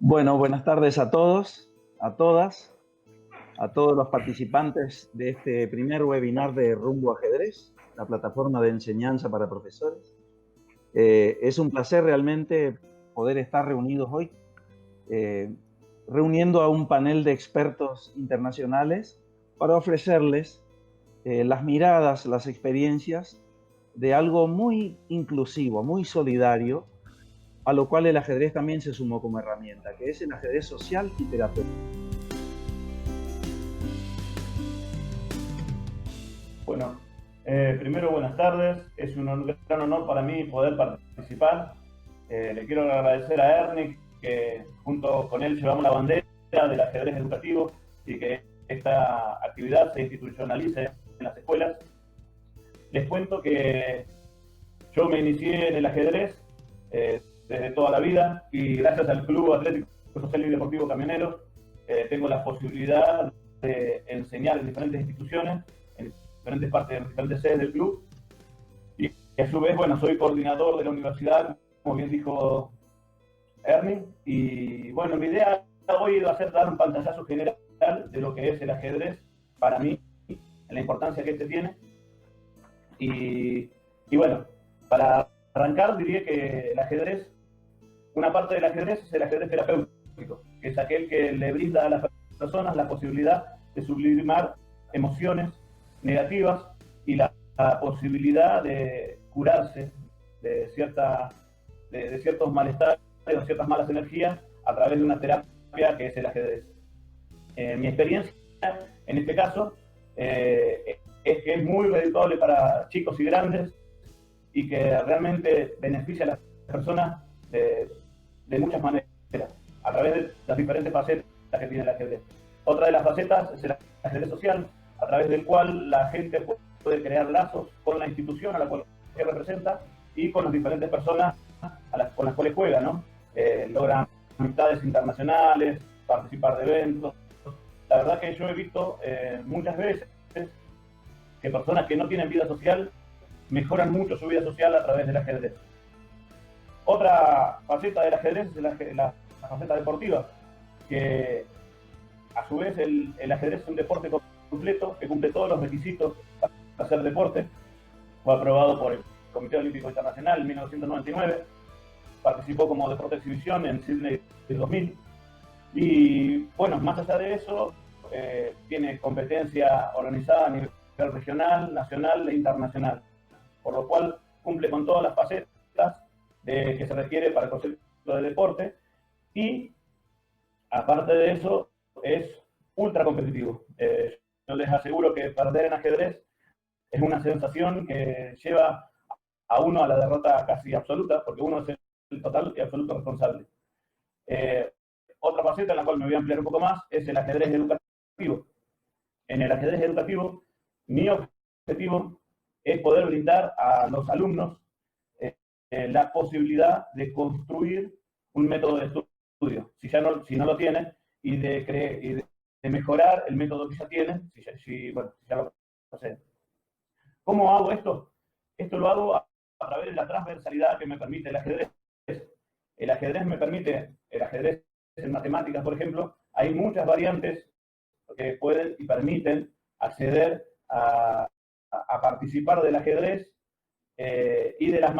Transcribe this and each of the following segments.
Bueno, buenas tardes a todos, a todas, a todos los participantes de este primer webinar de Rumbo Ajedrez, la plataforma de enseñanza para profesores. Es un placer realmente poder estar reunidos hoy, reuniendo a un panel de expertos internacionales para ofrecerles las miradas, las experiencias de algo muy inclusivo, muy solidario, a lo cual el ajedrez también se sumó como herramienta, que es el ajedrez social y terapéutico. Bueno, primero buenas tardes, es un gran honor para mí poder participar. Le quiero agradecer a Ernie que junto con él llevamos la bandera del ajedrez educativo y que esta actividad se institucionalice en las escuelas. Les cuento que yo me inicié en el ajedrez desde toda la vida y gracias al Club Atlético Social y Deportivo Camioneros tengo la posibilidad de enseñar en diferentes instituciones, en diferentes partes, en diferentes sedes del club, y a su vez, bueno, soy coordinador de la universidad, como bien dijo Ernie, y bueno, mi idea hoy va a ser dar un pantallazo general de lo que es el ajedrez para mí, la importancia que este tiene, y bueno, para arrancar diría que el ajedrez, una parte del ajedrez es el ajedrez terapéutico, que es aquel que le brinda a las personas la posibilidad de sublimar emociones negativas y la posibilidad de curarse de ciertos malestares o ciertas malas energías a través de una terapia que es el ajedrez. Mi experiencia en este caso es que es muy redituable para chicos y grandes y que realmente beneficia a las personas de muchas maneras, a través de las diferentes facetas que tiene el ajedrez. Otra de las facetas es el ajedrez social, a través del cual la gente puede crear lazos con la institución a la cual representa y con las diferentes personas con las cuales juega, ¿no? Logran amistades internacionales, participar de eventos. La verdad que yo he visto muchas veces que personas que no tienen vida social mejoran mucho su vida social a través del ajedrez. Otra faceta del ajedrez es la faceta deportiva, que a su vez el ajedrez es un deporte completo que cumple todos los requisitos para hacer deporte. Fue aprobado por el Comité Olímpico Internacional en 1999, participó como deporte de exhibición en Sydney 2000 y bueno, más allá de eso, tiene competencia organizada a nivel regional, nacional e internacional, por lo cual cumple con todas las facetas que se requiere para el concepto de deporte y aparte de eso es ultra competitivo. Yo les aseguro que perder en ajedrez es una sensación que lleva a uno a la derrota casi absoluta, porque uno es el total y absoluto responsable. Otra faceta en la cual me voy a ampliar un poco más es el ajedrez educativo. En el ajedrez educativo, mi objetivo es poder brindar a los alumnos la posibilidad de construir un método de estudio, si no lo tienen, y de mejorar el método que ya tienen, si ya lo poseen. ¿Cómo hago esto? Esto lo hago a través de la transversalidad que me permite el ajedrez. El ajedrez me permite, el ajedrez en matemáticas, por ejemplo, hay muchas variantes que pueden y permiten acceder a participar del ajedrez y de las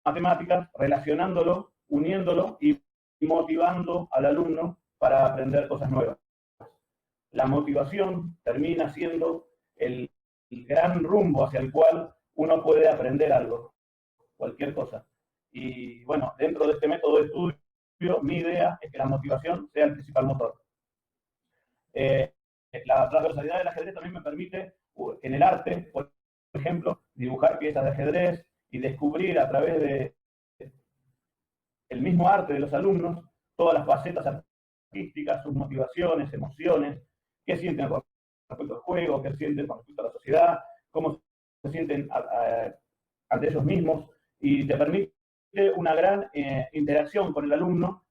matemáticas, relacionándolo, uniéndolo y motivando al alumno para aprender cosas nuevas. La motivación termina siendo el gran rumbo hacia el cual uno puede aprender algo, cualquier cosa. Y bueno, dentro de este método de estudio, mi idea es que la motivación sea el principal motor. La transversalidad del ajedrez también me permite, en el arte, por ejemplo, dibujar piezas de ajedrez y descubrir a través de el mismo arte de los alumnos todas las facetas artísticas, sus motivaciones, emociones, qué sienten con respecto al juego, qué sienten con respecto a la sociedad, cómo se sienten ante ellos mismos, y te permite una gran interacción con el alumno,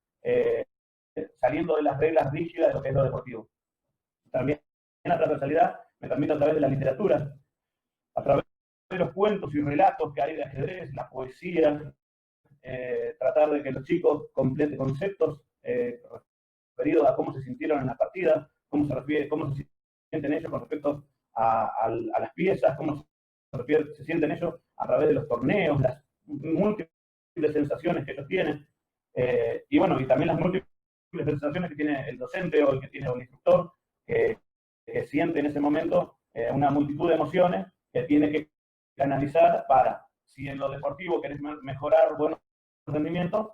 saliendo de las reglas rígidas de lo que es lo deportivo. También la transversalidad me permite a través de la literatura, a través de los cuentos y relatos que hay de ajedrez, la poesía, tratar de que los chicos completen conceptos referido a cómo se sintieron en la partida, cómo se sienten ellos con respecto a las piezas, cómo se sienten ellos a través de los torneos, las múltiples sensaciones que ellos tienen, y bueno, y también las múltiples sensaciones que tiene el docente o el que tiene el instructor, que siente en ese momento una multitud de emociones que tiene que canalizar para, si en lo deportivo querés mejorar buenos rendimientos,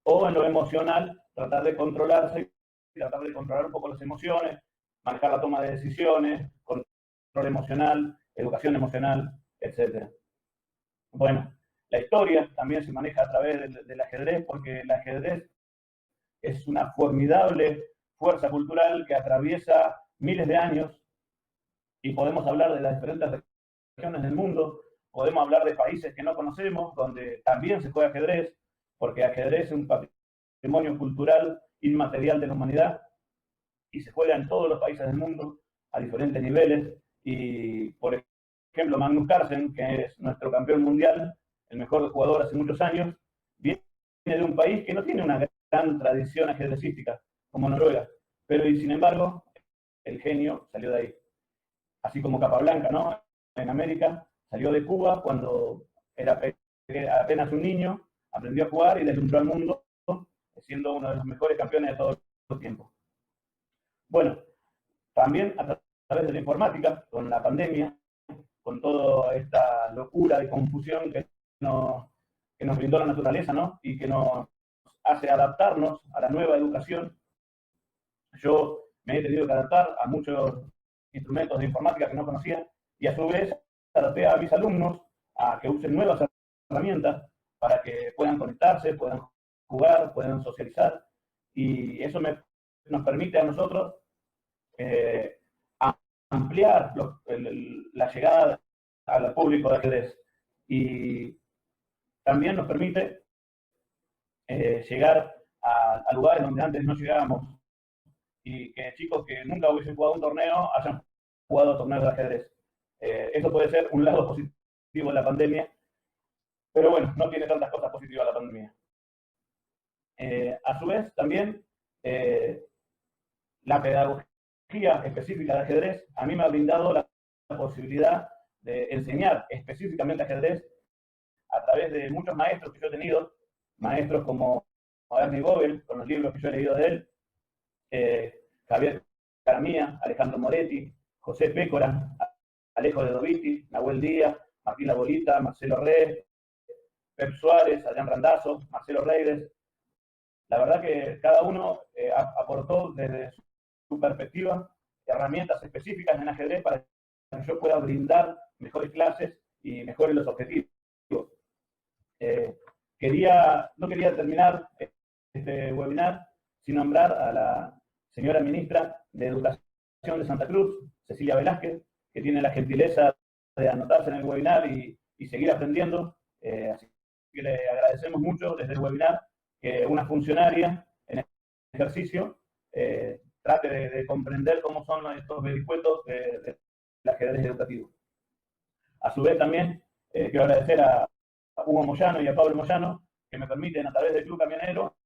o en lo emocional, tratar de controlarse, tratar de controlar un poco las emociones, manejar la toma de decisiones, control emocional, educación emocional, etc. Bueno, la historia también se maneja a través del ajedrez, porque el ajedrez es una formidable fuerza cultural que atraviesa miles de años, y podemos hablar de las diferentes regiones del mundo, podemos hablar de países que no conocemos, donde también se juega ajedrez, porque ajedrez es un patrimonio cultural inmaterial de la humanidad, y se juega en todos los países del mundo, a diferentes niveles, y por ejemplo Magnus Carlsen, que es nuestro campeón mundial, el mejor jugador hace muchos años, viene de un país que no tiene una gran tradición ajedrecística, como Noruega, pero y sin embargo, el genio salió de ahí. Así como Capablanca, ¿no? En América, salió de Cuba cuando era apenas un niño, aprendió a jugar y deslumbró al mundo, siendo uno de los mejores campeones de todos los tiempos. Bueno, también a través de la informática, con la pandemia, con toda esta locura de confusión que nos brindó la naturaleza, ¿no? Y que nos hace adaptarnos a la nueva educación. Yo me he tenido que adaptar a muchos instrumentos de informática que no conocía, y a su vez adapté a mis alumnos a que usen nuevas herramientas para que puedan conectarse, puedan jugar, puedan socializar, y eso nos permite a nosotros ampliar la llegada al público de ajedrez, y también nos permite llegar a lugares donde antes no llegábamos, y que chicos que nunca hubiesen jugado un torneo hayan jugado torneos de ajedrez. Eso puede ser un lado positivo de la pandemia, pero bueno, no tiene tantas cosas positivas la pandemia. A su vez, también la pedagogía específica de ajedrez a mí me ha brindado la posibilidad de enseñar específicamente ajedrez a través de muchos maestros que yo he tenido, maestros como Ernie Gobel, con los libros que yo he leído de él, Javier Caramía, Alejandro Moretti, José Pécora, Alejo de Doviti, Nahuel Díaz, Martín La Bolita, Marcelo Reyes, Pep Suárez, Adrián Randazzo, Marcelo Reyes. La verdad que cada uno aportó desde su perspectiva herramientas específicas en ajedrez para que yo pueda brindar mejores clases y mejores los objetivos. No quería terminar este webinar sin nombrar a la señora ministra de Educación de Santa Cruz, Cecilia Velázquez, que tiene la gentileza de anotarse en el webinar y seguir aprendiendo. Así que le agradecemos mucho desde el webinar que una funcionaria en el ejercicio trate de comprender cómo son estos vericuetos del ajedrez educativo. A su vez también quiero agradecer a Hugo Moyano y a Pablo Moyano, que me permiten a través del Club Camionero,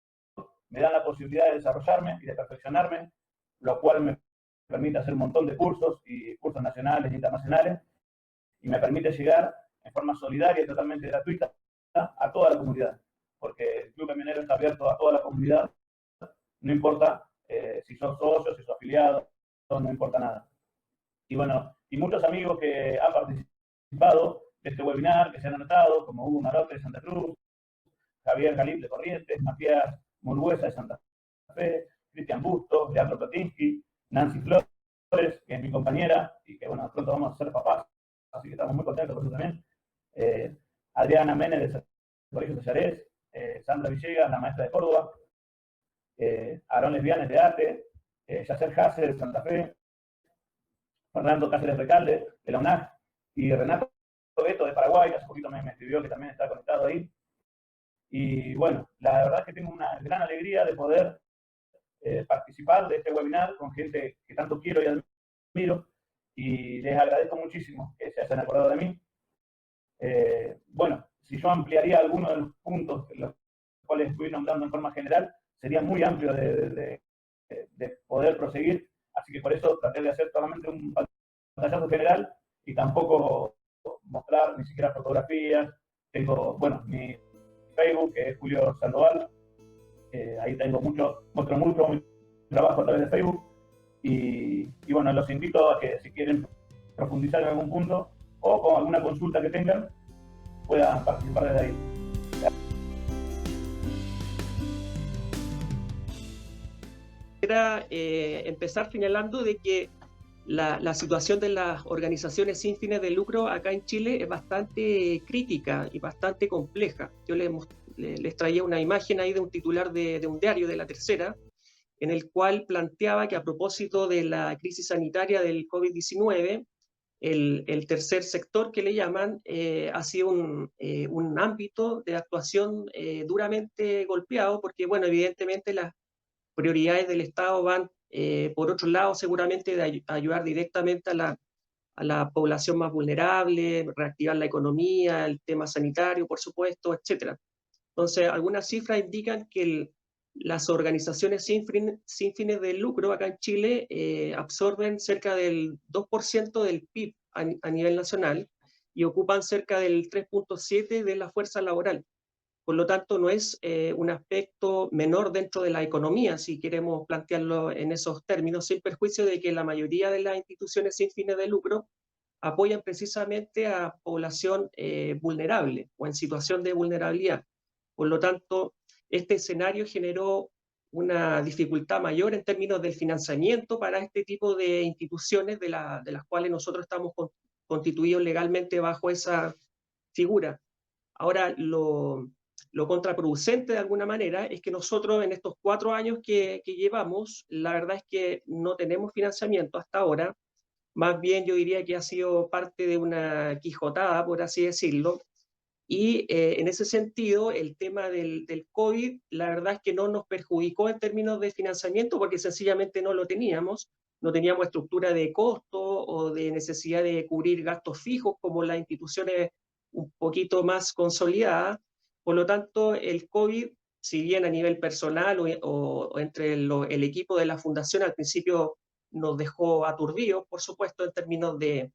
me dan la posibilidad de desarrollarme y de perfeccionarme, lo cual me permite hacer un montón de cursos, y cursos nacionales e internacionales, y me permite llegar en forma solidaria y totalmente gratuita a toda la comunidad, porque el Club Camionero está abierto a toda la comunidad, no importa si sos socio, si sos afiliado, no importa nada. Y bueno, y muchos amigos que han participado de este webinar, que se han anotado, como Hugo Marote de Santa Cruz, Javier Galip de Corrientes, Matías Murguesa de Santa Fe, Cristian Bustos, Leandro Platinsky, Nancy Flores, que es mi compañera, y que bueno, pronto vamos a ser papás, así que estamos muy contentos por eso también. Adriana Menes del Colegio Tallarés, Sandra Villegas, la maestra de Córdoba, Aarón Lesbianes de Arte, Yacer Hasse de Santa Fe, Fernando Cáceres Recalde de la UNAC, y Renato Beto de Paraguay, que hace poquito me escribió que también está conectado ahí. Y bueno, la verdad es que tengo una gran alegría de poder participar de este webinar con gente que tanto quiero y admiro, y les agradezco muchísimo que se hayan acordado de mí. Bueno, si yo ampliaría algunos de los puntos, los cuales estoy nombrando en forma general, sería muy amplio de de poder proseguir. Así que por eso traté de hacer solamente un pantallazo general y tampoco mostrar ni siquiera fotografías. Tengo, bueno, mi Facebook, que es Julio Sandoval. Ahí tengo muestro mucho mi trabajo a través de Facebook. Y bueno, los invito a que si quieren profundizar en algún punto o con alguna consulta que tengan, puedan participar desde ahí. Quisiera empezar señalando de que la situación de las organizaciones sin fines de lucro acá en Chile es bastante crítica y bastante compleja. Yo les traía una imagen ahí de un titular de un diario de La Tercera, en el cual planteaba que a propósito de la crisis sanitaria del COVID-19, el tercer sector que le llaman ha sido un ámbito de actuación duramente golpeado, porque bueno, evidentemente las prioridades del Estado van por otro lado seguramente de ayudar directamente a la población más vulnerable, reactivar la economía, el tema sanitario, por supuesto, etcétera. Entonces, algunas cifras indican que las organizaciones sin fines de lucro acá en Chile absorben cerca del 2% del PIB a nivel nacional y ocupan cerca del 3,7% de la fuerza laboral. Por lo tanto, no es un aspecto menor dentro de la economía, si queremos plantearlo en esos términos, sin perjuicio de que la mayoría de las instituciones sin fines de lucro apoyan precisamente a población vulnerable o en situación de vulnerabilidad. Por lo tanto, este escenario generó una dificultad mayor en términos del financiamiento para este tipo de instituciones de las cuales nosotros estamos constituidos legalmente bajo esa figura. Ahora, lo contraproducente de alguna manera es que nosotros en estos 4 años que llevamos, la verdad es que no tenemos financiamiento hasta ahora. Más bien yo diría que ha sido parte de una quijotada, por así decirlo. Y en ese sentido, el tema del COVID, la verdad es que no nos perjudicó en términos de financiamiento porque sencillamente no lo teníamos. No teníamos estructura de costo o de necesidad de cubrir gastos fijos como las instituciones un poquito más consolidadas. Por lo tanto, el COVID, si bien a nivel personal o entre el equipo de la fundación al principio nos dejó aturdidos, por supuesto, en términos de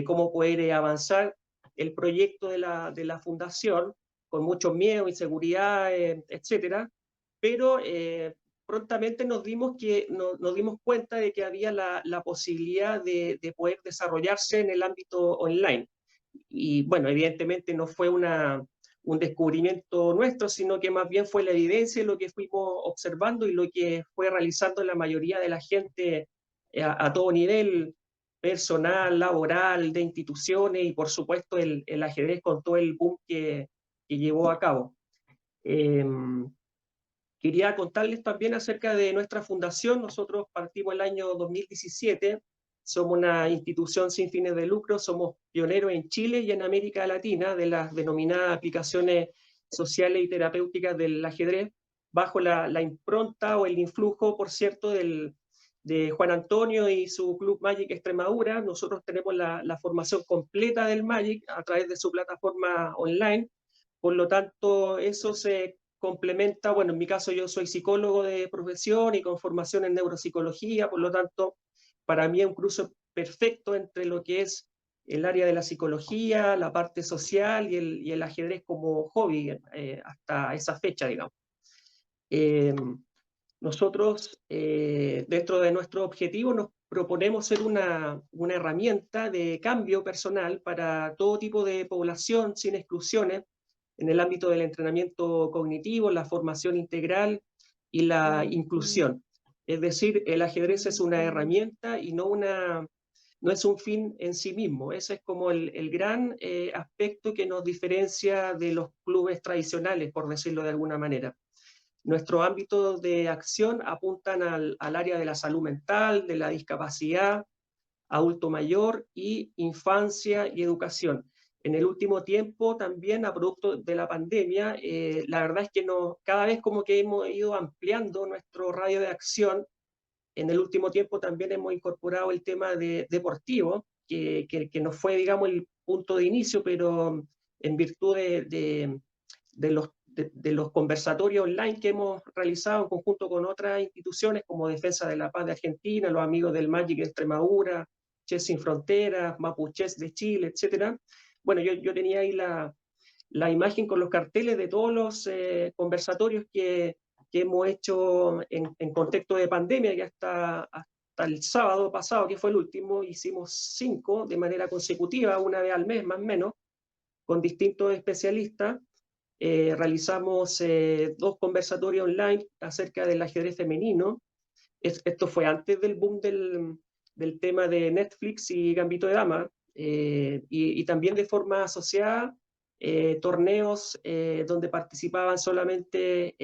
cómo poder avanzar el proyecto de la fundación, con mucho miedo, inseguridad, etcétera, pero prontamente nos dimos cuenta de que había la posibilidad de poder desarrollarse en el ámbito online. Y bueno, evidentemente no fue un descubrimiento nuestro, sino que más bien fue la evidencia de lo que fuimos observando y lo que fue realizando la mayoría de la gente a todo nivel, personal, laboral, de instituciones y por supuesto el ajedrez con todo el boom que llevó a cabo. Quería contarles también acerca de nuestra fundación. Nosotros partimos el año 2017, somos una institución sin fines de lucro, somos pioneros en Chile y en América Latina de las denominadas aplicaciones sociales y terapéuticas del ajedrez, bajo la impronta o el influjo, por cierto, de Juan Antonio y su Club Magic Extremadura. Nosotros tenemos la formación completa del Magic a través de su plataforma online. Por lo tanto, eso se complementa, bueno, en mi caso yo soy psicólogo de profesión y con formación en neuropsicología, por lo tanto, para mí es un cruce perfecto entre lo que es el área de la psicología, la parte social y el ajedrez como hobby hasta esa fecha, digamos. Nosotros, dentro de nuestro objetivo, nos proponemos ser una herramienta de cambio personal para todo tipo de población, sin exclusiones, en el ámbito del entrenamiento cognitivo, la formación integral y la inclusión. Es decir, el ajedrez es una herramienta y no es un fin en sí mismo. Ese es como el gran aspecto que nos diferencia de los clubes tradicionales, por decirlo de alguna manera. Nuestros ámbitos de acción apuntan al área de la salud mental, de la discapacidad, adulto mayor y infancia y educación. En el último tiempo también, a producto de la pandemia, la verdad es que cada vez como que hemos ido ampliando nuestro radio de acción. En el último tiempo también hemos incorporado el tema deportivo, que no fue, digamos, el punto de inicio, pero en virtud de de los conversatorios online que hemos realizado en conjunto con otras instituciones como Defensa de la Paz de Argentina, los amigos del MAGIC de Extremadura, Chess Sin Fronteras, Mapuches de Chile, etc. Bueno, yo tenía ahí la imagen con los carteles de todos los conversatorios que hemos hecho en contexto de pandemia, que hasta el sábado pasado, que fue el último, hicimos 5 de manera consecutiva, una vez al mes más o menos, con distintos especialistas. Realizamos 2 conversatorios online acerca del ajedrez femenino. Esto fue antes del boom del tema de Netflix y Gambito de Dama, y también de forma asociada torneos donde participaban solamente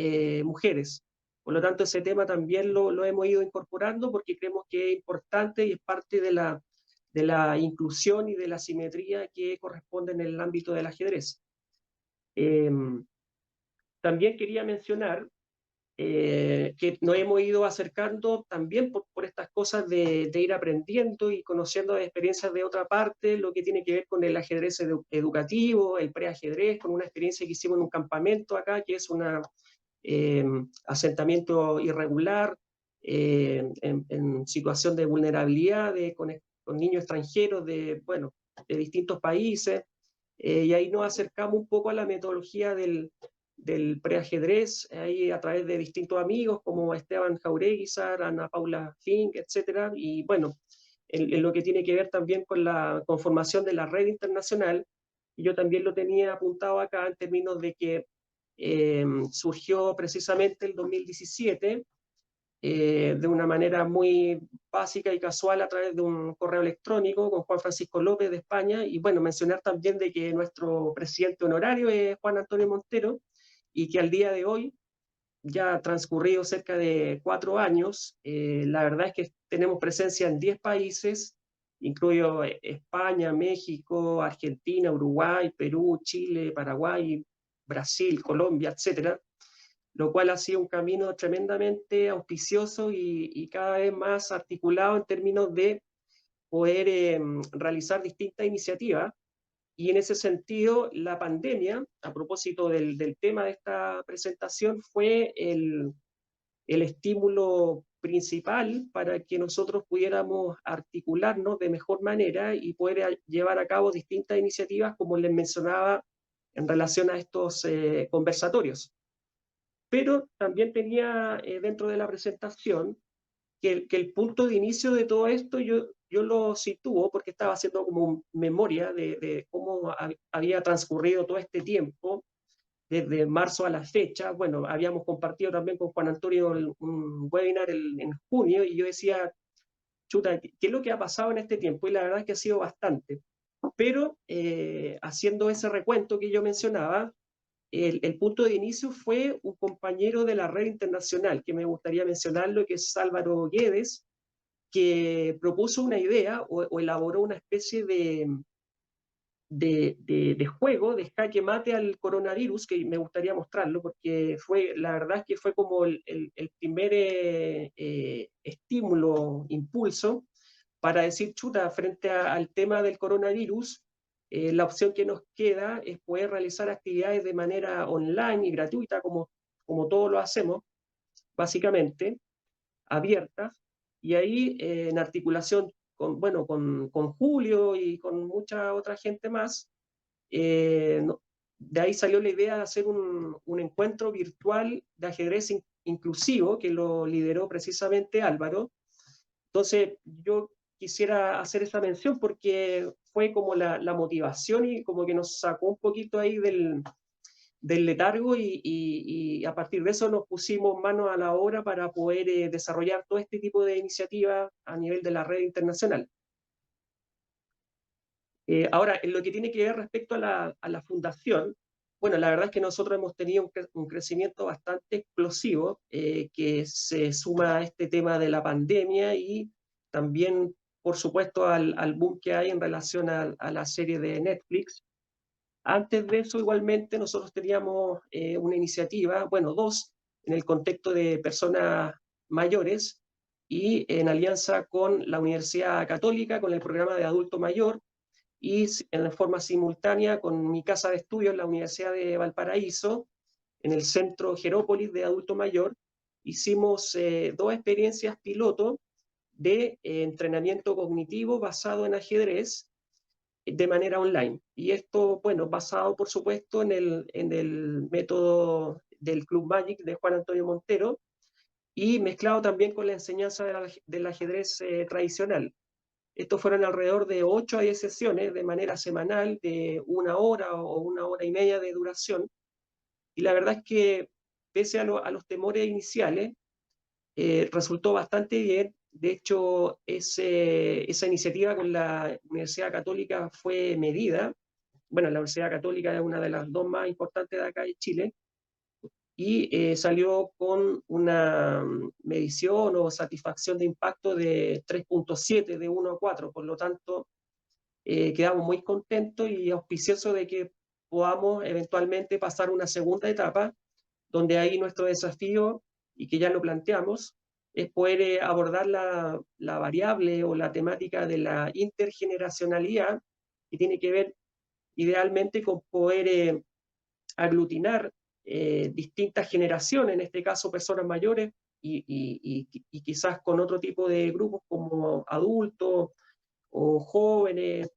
mujeres. Por lo tanto, ese tema también lo hemos ido incorporando porque creemos que es importante y es parte de la inclusión y de la simetría que corresponde en el ámbito del ajedrez. También quería mencionar que nos hemos ido acercando también por estas cosas de ir aprendiendo y conociendo experiencias de otra parte, lo que tiene que ver con el ajedrez educativo, el preajedrez, con una experiencia que hicimos en un campamento acá, que es un asentamiento irregular, en situación de vulnerabilidad, con niños extranjeros de distintos países, y ahí nos acercamos un poco a la metodología del preajedrez, ahí a través de distintos amigos como Esteban Jaureguizar, Ana Paula Fink, etc. Y bueno, en lo que tiene que ver también con la conformación de la red internacional, yo también lo tenía apuntado acá en términos de que surgió precisamente el 2017 de una manera muy básica y casual a través de un correo electrónico con Juan Francisco López de España. Y bueno, mencionar también de que nuestro presidente honorario es Juan Antonio Montero, y que al día de hoy, ya transcurrido cerca de 4 años, la verdad es que tenemos presencia en 10 países, incluyo España, México, Argentina, Uruguay, Perú, Chile, Paraguay, Brasil, Colombia, etcétera, lo cual ha sido un camino tremendamente auspicioso y cada vez más articulado en términos de poder realizar distintas iniciativas. Y en ese sentido, la pandemia, a propósito del tema de esta presentación, fue el estímulo principal para que nosotros pudiéramos articularnos de mejor manera y poder llevar a cabo distintas iniciativas, como les mencionaba, en relación a estos conversatorios. Pero también tenía dentro de la presentación que el punto de inicio de todo esto yo lo sitúo porque estaba haciendo como memoria de cómo había transcurrido todo este tiempo, desde marzo a la fecha. Bueno, habíamos compartido también con Juan Antonio un webinar en junio, y yo decía, chuta, ¿qué es lo que ha pasado en este tiempo? Y la verdad es que ha sido bastante. Pero haciendo ese recuento que yo mencionaba, el punto de inicio fue un compañero de la red internacional, que me gustaría mencionarlo, que es Álvaro Guedes, que propuso una idea o elaboró una especie de juego, de jaque mate al coronavirus, que me gustaría mostrarlo, porque la verdad es que fue como el primer estímulo, impulso, para decir, chuta, frente al tema del coronavirus, la opción que nos queda es poder realizar actividades de manera online y gratuita, como todos lo hacemos, básicamente, abiertas, y ahí en articulación con Julio y con mucha otra gente más, de ahí salió la idea de hacer un encuentro virtual de ajedrez inclusivo, que lo lideró precisamente Álvaro. Entonces yo quisiera hacer esa mención porque fue como la motivación, y como que nos sacó un poquito ahí del letargo, y a partir de eso nos pusimos manos a la obra para poder desarrollar todo este tipo de iniciativas a nivel de la red internacional. Ahora, en lo que tiene que ver respecto a la fundación, bueno, la verdad es que nosotros hemos tenido un crecimiento bastante explosivo, que se suma a este tema de la pandemia y también, por supuesto, al boom que hay en relación a la serie de Netflix. Antes de eso, igualmente, nosotros teníamos una iniciativa, bueno, 2, en el contexto de personas mayores y en alianza con la Universidad Católica, con el programa de adulto mayor, y en forma simultánea con mi casa de estudios en la Universidad de Valparaíso, en el Centro Jerópolis de Adulto Mayor. Hicimos 2 experiencias piloto de entrenamiento cognitivo basado en ajedrez de manera online. Y esto, bueno, basado por supuesto en el método del Club Magic de Juan Antonio Montero y mezclado también con la enseñanza del ajedrez tradicional. Estos fueron alrededor de 8 a 10 sesiones de manera semanal, de 1 hora o 1 hora y media de duración. Y la verdad es que, pese a los temores iniciales, resultó bastante bien. De hecho, esa iniciativa con la Universidad Católica fue medida. Bueno, la Universidad Católica es una de las 2 más importantes de acá de Chile, y salió con una medición o satisfacción de impacto de 3.7 de 1 a 4. Por lo tanto, quedamos muy contentos y auspiciosos de que podamos eventualmente pasar una segunda etapa, donde ahí nuestro desafío, y que ya lo planteamos, es poder abordar la variable o la temática de la intergeneracionalidad, que tiene que ver idealmente con poder aglutinar distintas generaciones, en este caso personas mayores, y quizás con otro tipo de grupos como adultos o jóvenes,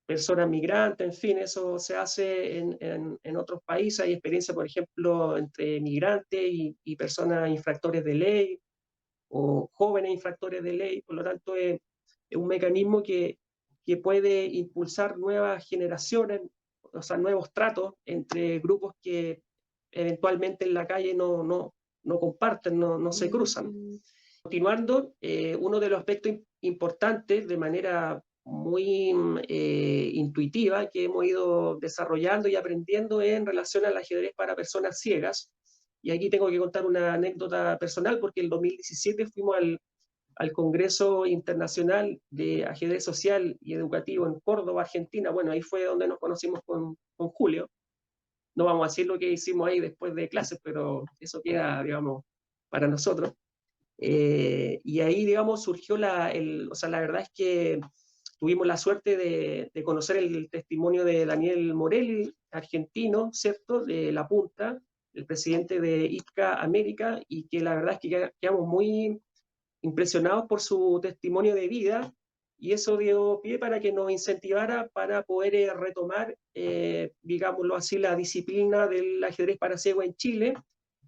personas migrantes, en fin, eso se hace en otros países. Hay experiencia, por ejemplo, entre migrantes y personas infractores de ley o jóvenes infractores de ley. Por lo tanto, es un mecanismo que puede impulsar nuevas generaciones, o sea, nuevos tratos entre grupos que eventualmente en la calle no comparten, no se cruzan. Continuando, uno de los aspectos importantes de manera muy intuitiva que hemos ido desarrollando y aprendiendo en relación al ajedrez para personas ciegas. Y aquí tengo que contar una anécdota personal, porque en el 2017 fuimos al Congreso Internacional de Ajedrez Social y Educativo en Córdoba, Argentina. Bueno, ahí fue donde nos conocimos con Julio. No vamos a decir lo que hicimos ahí después de clases, pero eso queda, digamos, para nosotros. Y ahí, digamos, surgió o sea, la verdad es que tuvimos la suerte de conocer el testimonio de Daniel Morelli, argentino, ¿cierto?, de La Punta, el presidente de IPCA América, y que la verdad es que quedamos muy impresionados por su testimonio de vida, y eso dio pie para que nos incentivara para poder retomar, digámoslo así, la disciplina del ajedrez para ciegos en Chile,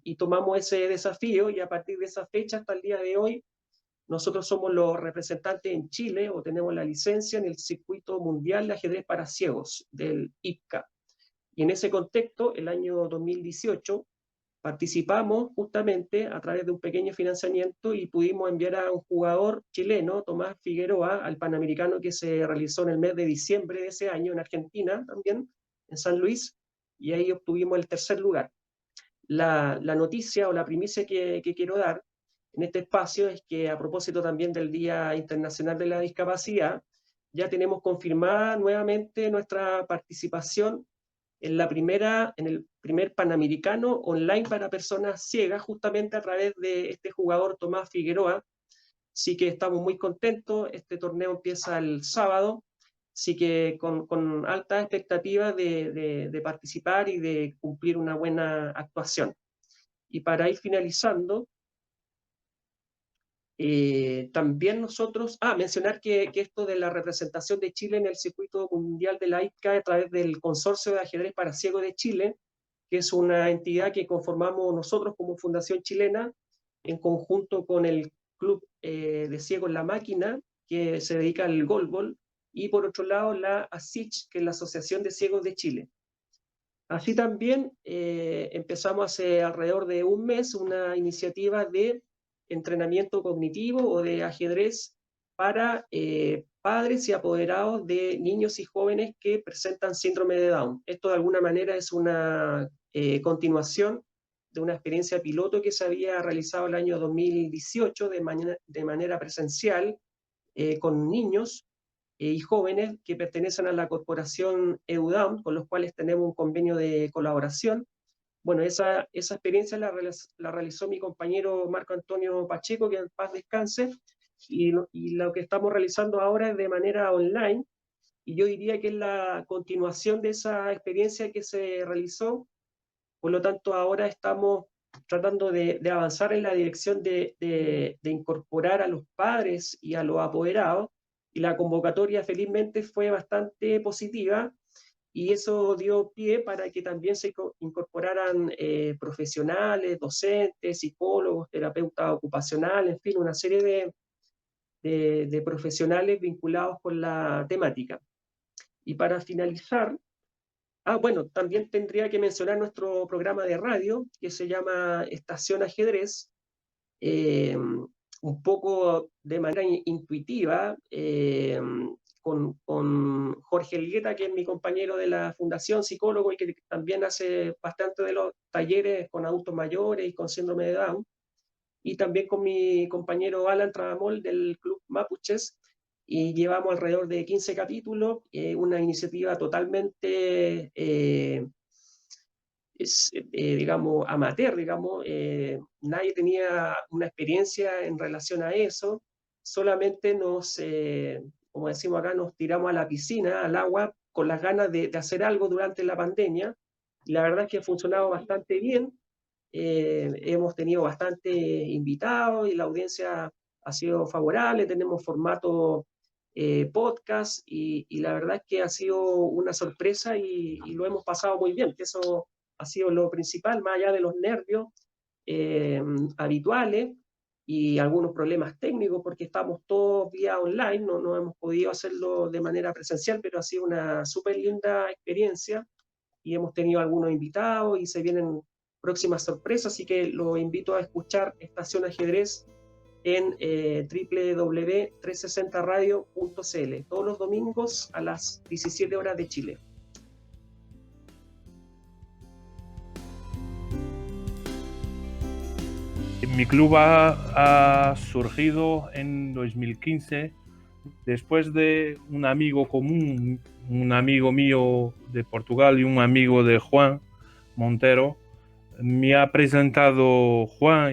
y tomamos ese desafío, y a partir de esa fecha hasta el día de hoy, nosotros somos los representantes en Chile, o tenemos la licencia en el Circuito Mundial de Ajedrez para Ciegos, del IPCA. Y en ese contexto, el año 2018, participamos justamente a través de un pequeño financiamiento y pudimos enviar a un jugador chileno, Tomás Figueroa, al Panamericano que se realizó en el mes de diciembre de ese año en Argentina también, en San Luis, y ahí obtuvimos el 3er lugar. La noticia o la primicia que quiero dar en este espacio es que, a propósito también del Día Internacional de la Discapacidad, ya tenemos confirmada nuevamente nuestra participación en el primer Panamericano online para personas ciegas, justamente a través de este jugador Tomás Figueroa. Así que estamos muy contentos. Este torneo empieza el sábado, así que con alta expectativa de participar y de cumplir una buena actuación. Y para ir finalizando, también nosotros, mencionar que esto de la representación de Chile en el circuito mundial de la IPCA a través del Consorcio de Ajedrez para Ciegos de Chile, que es una entidad que conformamos nosotros como Fundación Chilena, en conjunto con el Club de Ciegos La Máquina, que se dedica al golbol, y por otro lado la ASICH, que es la Asociación de Ciegos de Chile. Así también empezamos hace alrededor de un mes una iniciativa de entrenamiento cognitivo o de ajedrez para padres y apoderados de niños y jóvenes que presentan síndrome de Down. Esto de alguna manera es una continuación de una experiencia piloto que se había realizado el año 2018 de manera presencial con niños y jóvenes que pertenecen a la corporación EUDAM, con los cuales tenemos un convenio de colaboración. Bueno, esa experiencia la realizó mi compañero Marco Antonio Pacheco, que en paz descanse, y lo que estamos realizando ahora es de manera online, y yo diría que es la continuación de esa experiencia que se realizó Por lo tanto, ahora estamos tratando de avanzar en la dirección de incorporar a los padres y a los apoderados, y la convocatoria felizmente fue bastante positiva, y eso dio pie para que también se incorporaran profesionales, docentes, psicólogos, terapeutas ocupacionales, en fin, una serie de profesionales vinculados con la temática. Y para finalizar, bueno, también tendría que mencionar nuestro programa de radio, que se llama Estación Ajedrez, un poco de manera intuitiva, con Jorge Elgueta, que es mi compañero de la Fundación, psicólogo, y que también hace bastante de los talleres con adultos mayores y con síndrome de Down, y también con mi compañero Alan Tramol del Club Mapuches, y llevamos alrededor de 15 capítulos, una iniciativa totalmente, digamos, amateur, digamos, nadie tenía una experiencia en relación a eso, solamente como decimos acá, nos tiramos a la piscina, al agua, con las ganas de hacer algo durante la pandemia, y la verdad es que ha funcionado bastante bien. Hemos tenido bastante invitados y la audiencia ha sido favorable, tenemos formato podcast, y la verdad es que ha sido una sorpresa, y lo hemos pasado muy bien, que eso ha sido lo principal, más allá de los nervios habituales y algunos problemas técnicos, porque estamos todos vía online, no hemos podido hacerlo de manera presencial, pero ha sido una súper linda experiencia, y hemos tenido algunos invitados y se vienen próximas sorpresas, así que los invito a escuchar Estación Ajedrez en www.360radio.cl todos los domingos a las 17 horas de Chile. Mi club ha surgido en 2015 después de un amigo común, un amigo mío de Portugal y un amigo de Juan Montero. Me ha presentado Juan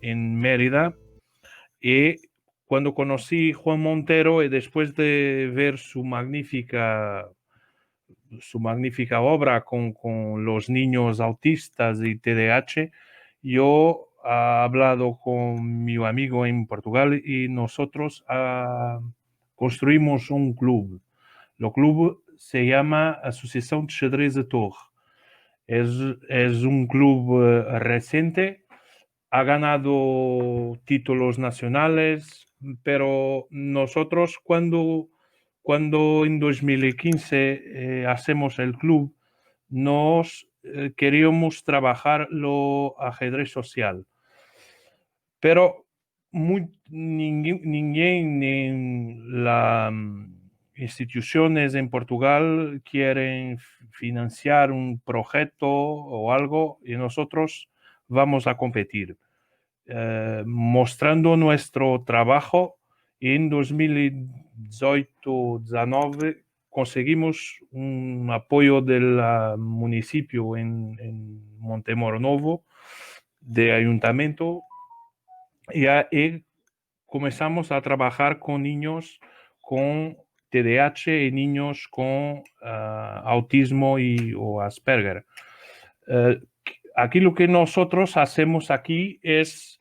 en Mérida, y cuando conocí Juan Montero y después de ver su magnífica obra con los niños autistas y TDAH, yo he hablado con mi amigo en Portugal y nosotros construimos un club. El club se llama Asociación de Xadrez de Torre. Es un club reciente, ha ganado títulos nacionales, pero nosotros cuando en 2015 hacemos el club, nos queríamos trabajar lo ajedrez social, pero ninguém ni las instituciones en Portugal quieren financiar un proyecto o algo, y nosotros vamos a competir. Mostrando nuestro trabajo, en 2018-19 conseguimos un apoyo del municipio en Montemor Novo, de ayuntamiento, y comenzamos a trabajar con niños con TDAH y niños con autismo o Asperger. Aquí lo que nosotros hacemos aquí es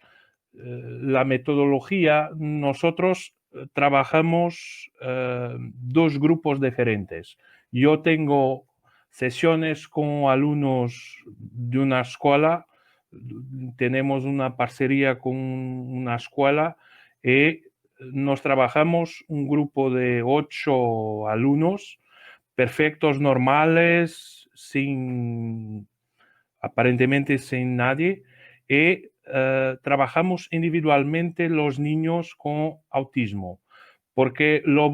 la metodología. Nosotros trabajamos dos grupos diferentes. Yo tengo sesiones con alumnos de una escuela, tenemos una parcería con una escuela, y nos trabajamos un grupo de 8 alumnos perfectos, normales, aparentemente sin nadie, y trabajamos individualmente los niños con autismo, porque lo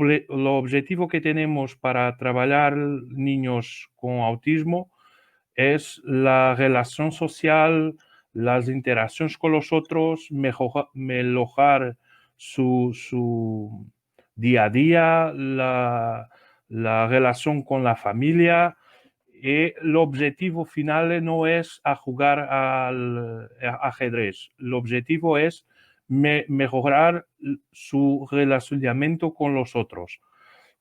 objetivo que tenemos para trabajar niños con autismo es la relación social, las interacciones con los otros, mejorar su día a día, la relación con la familia. Y el objetivo final no es a jugar al ajedrez. El objetivo es mejorar su relacionamiento con los otros,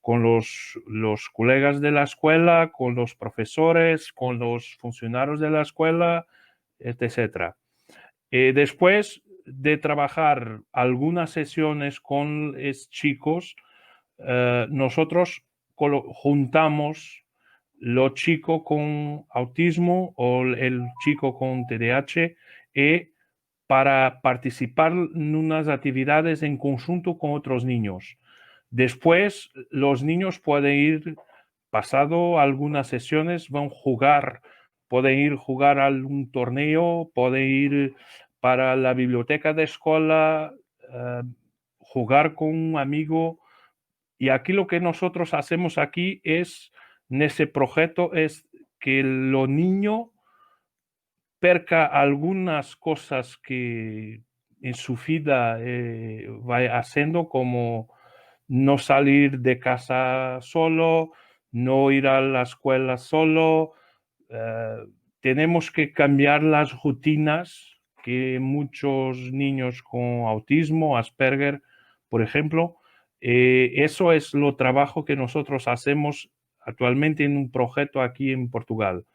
con los colegas de la escuela, con los profesores, con los funcionarios de la escuela, etc. Después de trabajar algunas sesiones con estos chicos, nosotros juntamos los chicos con autismo o el chico con TDAH para participar en unas actividades en conjunto con otros niños. Después, los niños pueden ir, pasado algunas sesiones, van a jugar, pueden ir a jugar a algún torneo, pueden ir para la biblioteca de escuela, jugar con un amigo. Y aquí lo que nosotros hacemos aquí es, en ese proyecto, es que los niños perca algunas cosas que en su vida va haciendo, como no salir de casa solo, no ir a la escuela solo. Tenemos que cambiar las rutinas que muchos niños con autismo, Asperger, por ejemplo, eso es lo trabajo que nosotros hacemos actualmente en un proyecto aquí en Portugal.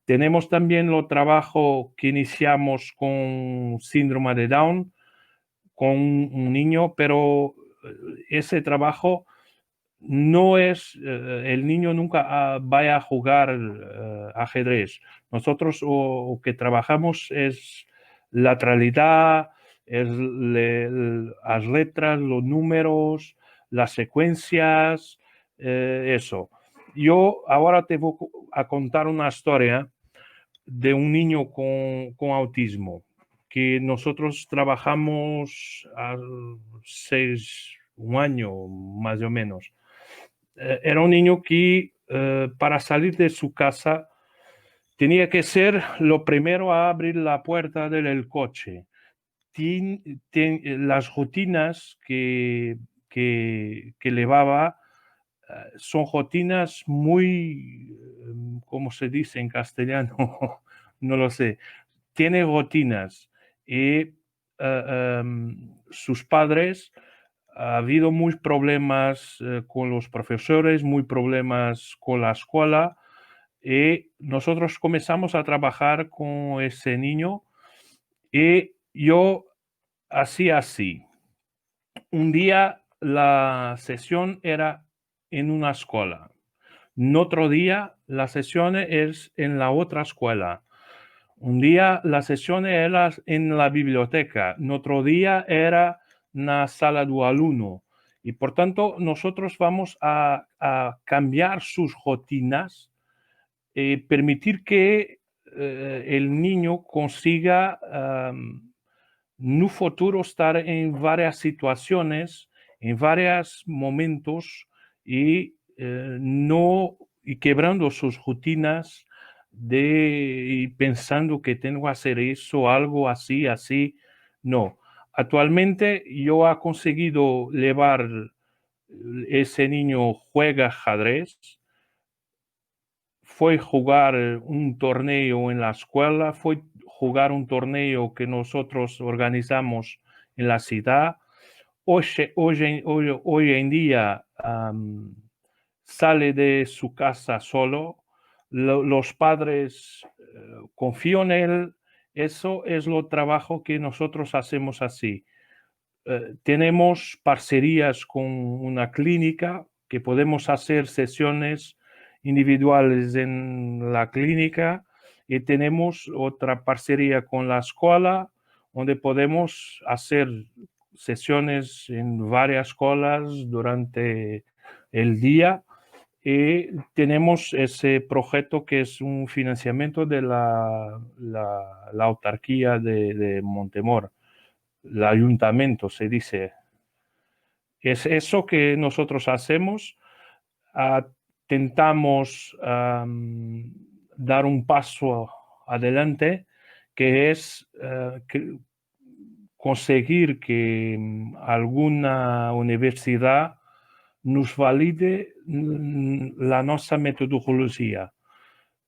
Tenemos también lo trabajo que iniciamos con síndrome de Down, con un niño, pero ese trabajo no es, el niño nunca vaya a jugar ajedrez. Nosotros lo que trabajamos es la lateralidad, es las letras, los números, las secuencias, eso. Yo ahora te voy a contar una historia de un niño con autismo que nosotros trabajamos un año más o menos. Era un niño que para salir de su casa tenía que ser lo primero a abrir la puerta del coche. Las rutinas que llevaba son rutinas muy, ¿cómo se dice en castellano? No lo sé. Tiene rutinas y sus padres, ha habido muchos problemas con los profesores, muy problemas con la escuela, y nosotros comenzamos a trabajar con ese niño y yo hacía así. Un día la sesión era en una escuela. En otro día la sesión es en la otra escuela. Un día la sesión era en la biblioteca. En otro día era en la sala de alumno. Y por tanto nosotros vamos a cambiar sus rutinas y permitir que el niño consiga en un futuro estar en varias situaciones, en varios momentos y no y quebrando sus rutinas y pensando que tengo que hacer eso, algo así, así. No. Actualmente yo he conseguido llevar ese niño juega ajedrez, fue jugar un torneo en la escuela, fue jugar un torneo que nosotros organizamos en la ciudad. Hoy en día sale de su casa solo, los padres confían en él. Eso es lo trabajo que nosotros hacemos así. Tenemos parcerías con una clínica que podemos hacer sesiones individuales en la clínica, y tenemos otra parcería con la escuela donde podemos hacer sesiones en varias escuelas durante el día, y tenemos ese proyecto que es un financiamiento de la autarquía de Montemor, el ayuntamiento se dice. Es eso que nosotros hacemos. Tentamos dar un paso adelante, que es conseguir que alguna universidad nos valide la nuestra metodología.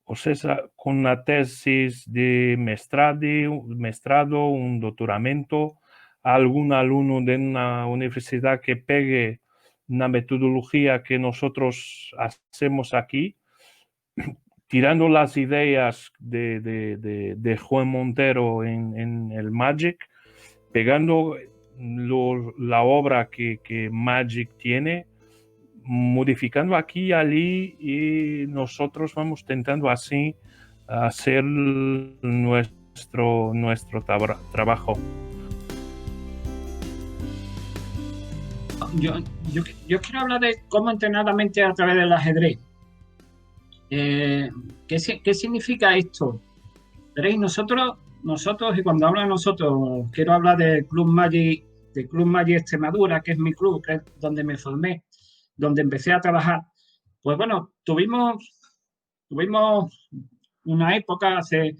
O sea, con una tesis de mestrado, un doctoramento, algún alumno de una universidad que pegue una metodología que nosotros hacemos aquí, tirando las ideas de Juan Montero en el Magic, pegando la obra que Magic tiene, modificando aquí y allí, y nosotros vamos intentando así hacer nuestro trabajo. Yo quiero hablar de cómo entrenar la mente a través del ajedrez. ¿Qué significa esto? Veréis, nosotros, y cuando hablo de nosotros, quiero hablar del Club Magic Extremadura, que es mi club, que es donde me formé, donde empecé a trabajar. Pues bueno, tuvimos una época hace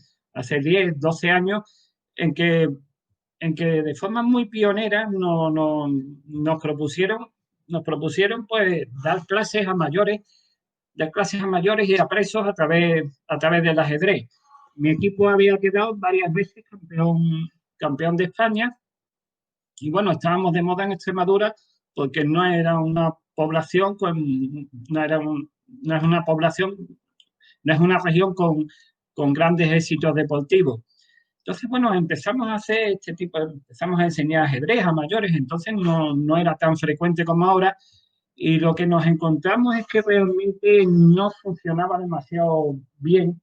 10, 12 años en que de forma muy pionera nos propusieron pues dar clases a mayores y a presos a través del ajedrez. Mi equipo había quedado varias veces campeón de España, y bueno, estábamos de moda en Extremadura porque no era una población no es una región con grandes éxitos deportivos. Entonces, bueno, empezamos a enseñar ajedrez a mayores, entonces no era tan frecuente como ahora, y lo que nos encontramos es que realmente no funcionaba demasiado bien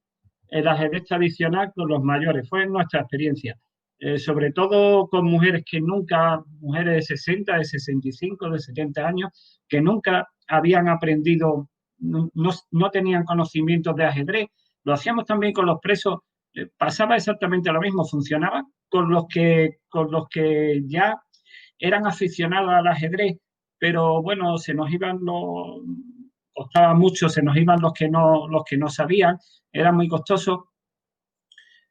el ajedrez tradicional con los mayores. Fue nuestra experiencia, sobre todo con mujeres mujeres de 60, de 65, de 70 años, que nunca habían aprendido, no tenían conocimientos de ajedrez. Lo hacíamos también con los presos, pasaba exactamente lo mismo, funcionaba con los que ya eran aficionados al ajedrez, pero bueno, costaba mucho, se nos iban los que no sabían, era muy costoso.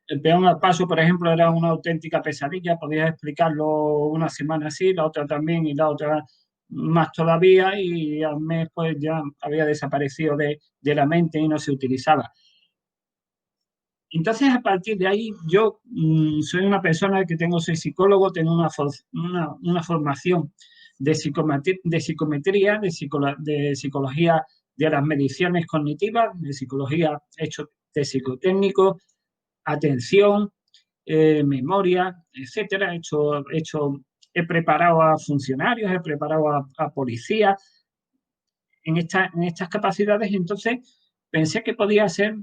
El peón al paso, por ejemplo, era una auténtica pesadilla, podías explicarlo una semana así, la otra también y la otra más todavía, y al mes pues ya había desaparecido de la mente y no se utilizaba. Entonces, a partir de ahí, yo soy una persona soy psicólogo, tengo una formación de psicometría, de psicología de las mediciones cognitivas, de psicología de psicotécnico, atención, memoria, etcétera. He preparado a funcionarios, he preparado a policías en estas capacidades, entonces pensé que podía ser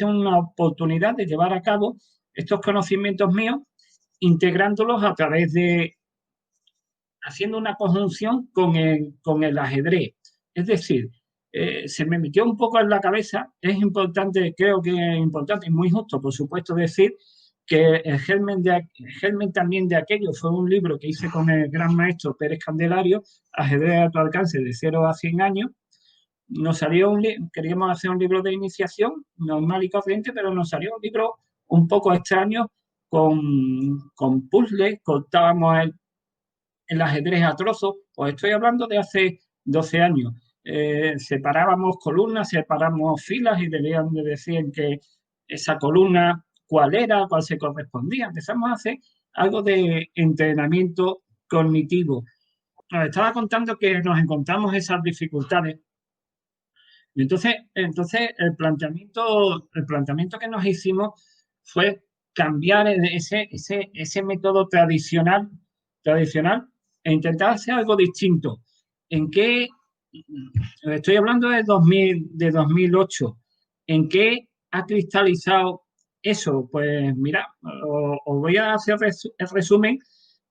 una oportunidad de llevar a cabo estos conocimientos míos, integrándolos haciendo una conjunción con el ajedrez. Es decir, se me metió un poco en la cabeza, creo que es importante y muy justo, por supuesto, decir que el germen también de aquello fue un libro que hice con el gran maestro Pérez Candelario, Ajedrez a tu alcance de 0 a 100 años. Queríamos hacer un libro de iniciación normal y corriente, pero nos salió un libro un poco extraño con puzzles, contábamos el ajedrez a trozos. Os estoy hablando de hace 12 años. Separábamos columnas, separábamos filas y debían de decir que esa columna cuál se correspondía. Empezamos a hacer algo de entrenamiento cognitivo. Nos estaba contando que nos encontramos esas dificultades. Entonces el planteamiento que nos hicimos fue cambiar ese método tradicional e intentar hacer algo distinto. Estoy hablando de 2008. ¿En qué ha cristalizado eso? Pues mira, os voy a hacer el resumen.